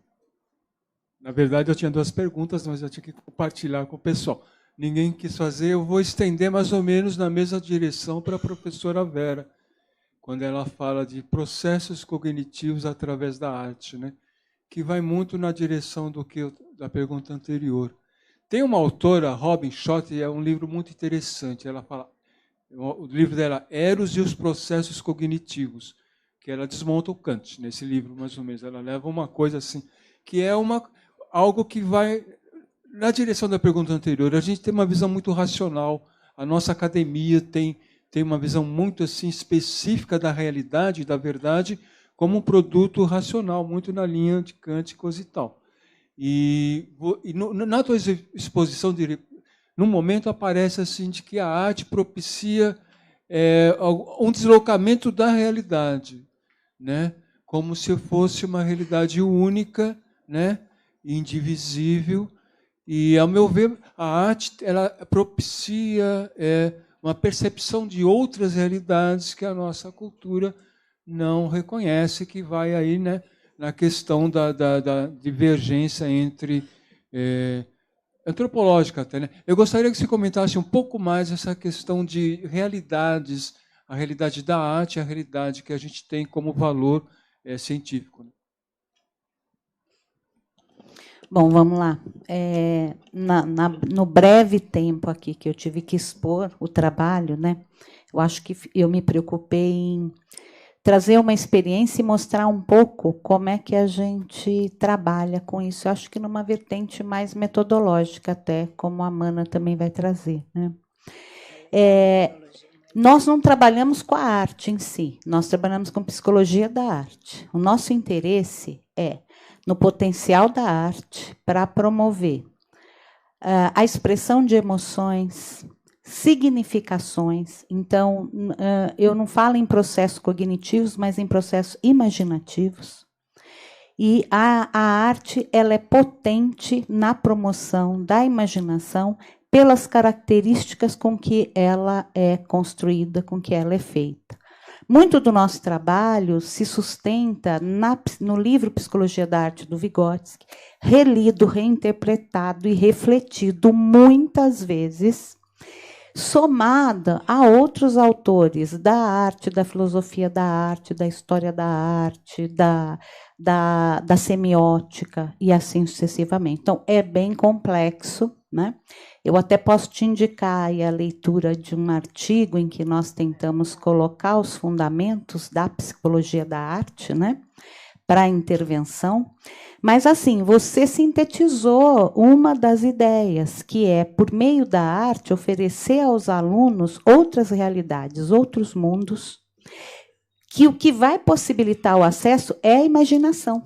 Na verdade, eu tinha 2 perguntas, mas eu tinha que compartilhar com o pessoal. Ninguém quis fazer, eu vou estender mais ou menos na mesma direção para a professora Vera, quando ela fala de processos cognitivos através da arte, né? Que vai muito na direção da pergunta anterior. Tem uma autora, Robin Schott, é um livro muito interessante. Ela fala, o livro dela, Eros e os processos cognitivos, que ela desmonta o Kant nesse livro, mais ou menos. Ela leva uma coisa assim, que é algo que vai na direção da pergunta anterior. A gente tem uma visão muito racional. A nossa academia tem uma visão muito assim específica da realidade, da verdade, como um produto racional, muito na linha de Kant e coisa e tal. E na tua exposição, no momento aparece assim de que a arte propicia um deslocamento da realidade, né? Como se fosse uma realidade única, né? Indivisível. E, ao meu ver, a arte ela propicia uma percepção de outras realidades que a nossa cultura não reconhece, que vai aí, né, na questão da divergência entre antropológica até, né? Eu gostaria que você comentasse um pouco mais essa questão de realidades, a realidade da arte, a realidade que a gente tem como valor científico. Né? Bom, vamos lá. No breve tempo aqui que eu tive que expor o trabalho, né, eu acho que eu me preocupei em trazer uma experiência e mostrar um pouco como é que a gente trabalha com isso. Eu acho que numa vertente mais metodológica até, como a Mana também vai trazer. Né? Nós não trabalhamos com a arte em si, nós trabalhamos com psicologia da arte. O nosso interesse é no potencial da arte para promover a expressão de emoções, significações. Então, eu não falo em processos cognitivos, mas em processos imaginativos. E a arte ela é potente na promoção da imaginação pelas características com que ela é construída, com que ela é feita. Muito do nosso trabalho se sustenta no livro Psicologia da Arte do Vygotsky, relido, reinterpretado e refletido muitas vezes, somada a outros autores da arte, da filosofia da arte, da história da arte, da semiótica e assim sucessivamente. Então, é bem complexo, né? Eu até posso te indicar aí a leitura de um artigo em que nós tentamos colocar os fundamentos da psicologia da arte, né, para a intervenção. Mas, assim, você sintetizou uma das ideias, que é, por meio da arte, oferecer aos alunos outras realidades, outros mundos, que o que vai possibilitar o acesso é a imaginação.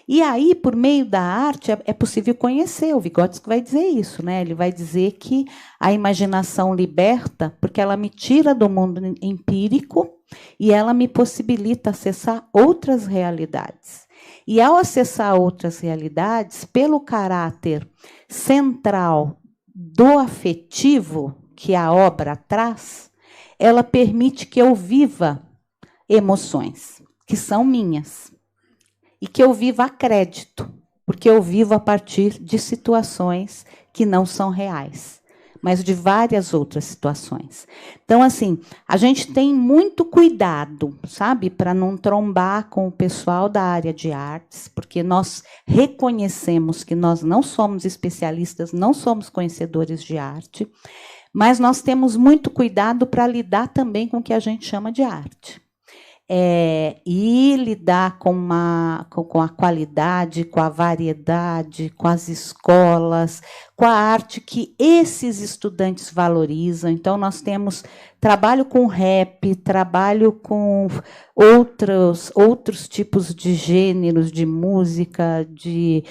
E aí, por meio da arte, é possível conhecer. O Vygotsky vai dizer isso, né? Ele vai dizer que a imaginação liberta, porque ela me tira do mundo empírico e ela me possibilita acessar outras realidades. E ao acessar outras realidades, pelo caráter central do afetivo que a obra traz, ela permite que eu viva emoções que são minhas. e que eu vivo a crédito, porque eu vivo a partir de situações que não são reais, mas de várias outras situações. Então, assim, a gente tem muito cuidado, sabe, para não trombar com o pessoal da área de artes, porque nós reconhecemos que nós não somos especialistas, não somos conhecedores de arte, mas nós temos muito cuidado para lidar também com o que a gente chama de arte. E lidar com a qualidade, com a variedade, com as escolas, com a arte que esses estudantes valorizam. Então, nós temos trabalho com rap, trabalho com outros tipos de gêneros, de música, de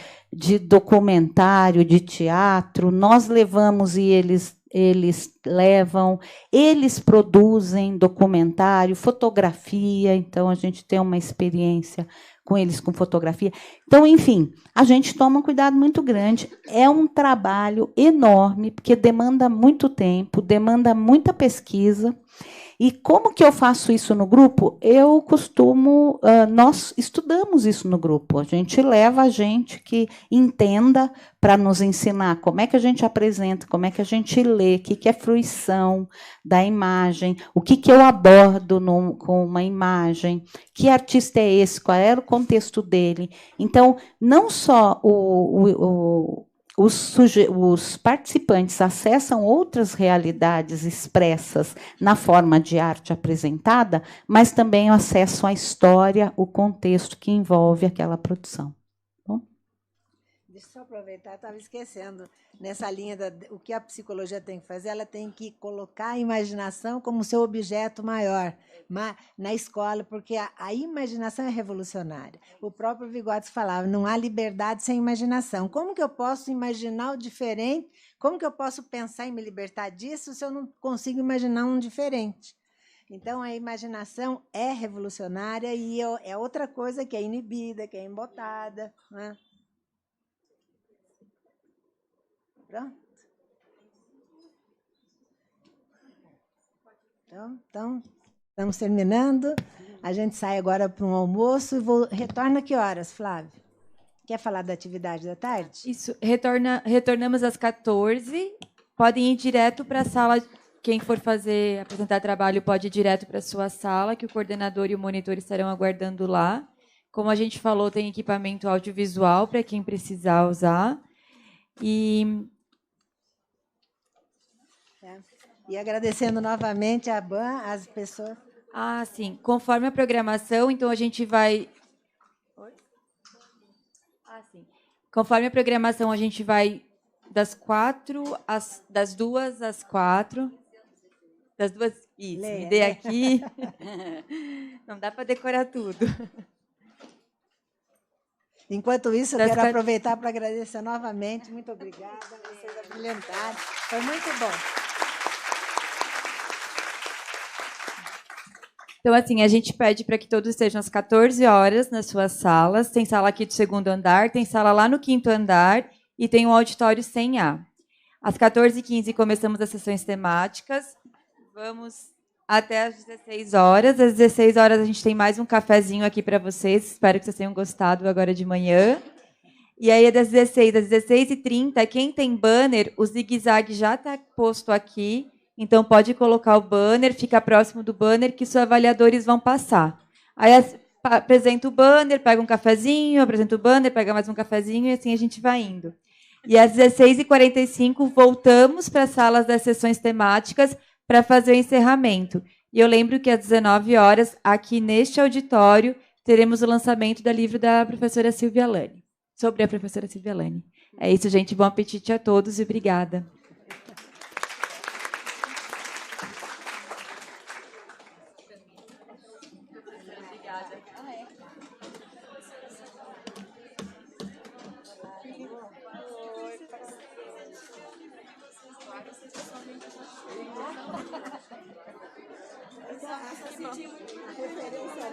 documentário, de teatro. Nós levamos e eles levam, eles produzem documentário, fotografia, então a gente tem uma experiência com eles com fotografia. Então, enfim, a gente toma um cuidado muito grande. É um trabalho enorme, porque demanda muito tempo, demanda muita pesquisa. E como que eu faço isso no grupo? Eu costumo, nós estudamos isso no grupo. A gente leva a gente que entenda para nos ensinar como é que a gente apresenta, como é que a gente lê, o que é fruição da imagem, o que eu abordo com uma imagem, que artista é esse, qual era o contexto dele. Então, não só os participantes acessam outras realidades expressas na forma de arte apresentada, mas também o acesso à história, o contexto que envolve aquela produção. Bom? Deixa eu só aproveitar, estava esquecendo. Nessa linha, o que a psicologia tem que fazer, ela tem que colocar a imaginação como seu objeto maior na escola, porque a imaginação é revolucionária. O próprio Vygotsky falava, não há liberdade sem imaginação. Como que eu posso imaginar o diferente? Como que eu posso pensar em me libertar disso se eu não consigo imaginar um diferente? Então, a imaginação é revolucionária e é outra coisa que é inibida, que é embotada, né? Pronto? Então, estamos terminando. A gente sai agora para um almoço e retorna que horas, Flávio? Quer falar da atividade da tarde? Isso, retornamos às 14. Podem ir direto para a sala. Quem for apresentar trabalho pode ir direto para a sua sala, que o coordenador e o monitor estarão aguardando lá. Como a gente falou, tem equipamento audiovisual para quem precisar usar. E agradecendo novamente a BAN, as pessoas. Sim. Conforme a programação, então a gente vai. Sim. Conforme a programação, a gente vai das 2 às 4. Das 2. Isso, Leia, me dê aqui. Não dá para decorar tudo. Enquanto isso, eu quero aproveitar para agradecer novamente. Muito obrigada. Vocês abrilhantaram. Foi muito bom. Então, assim, a gente pede para que todos estejam às 14 horas nas suas salas. Tem sala aqui do 2º andar, tem sala lá no 5º andar e tem um auditório 100A. Às 14h15 começamos as sessões temáticas. Vamos até às 16 horas. Às 16 horas a gente tem mais um cafezinho aqui para vocês. Espero que vocês tenham gostado agora de manhã. E aí, das 16 às 16h30, quem tem banner, o zigue-zague já está posto aqui. Então, pode colocar o banner, fica próximo do banner, que os avaliadores vão passar. Aí, apresenta o banner, pega um cafezinho, apresenta o banner, pega mais um cafezinho, e assim a gente vai indo. E às 16h45, voltamos para as salas das sessões temáticas para fazer o encerramento. E eu lembro que às 19 horas, aqui neste auditório, teremos o lançamento do livro da professora Silvia Lani, sobre a professora Silvia Lani. É isso, gente. Bom apetite a todos e obrigada. A referência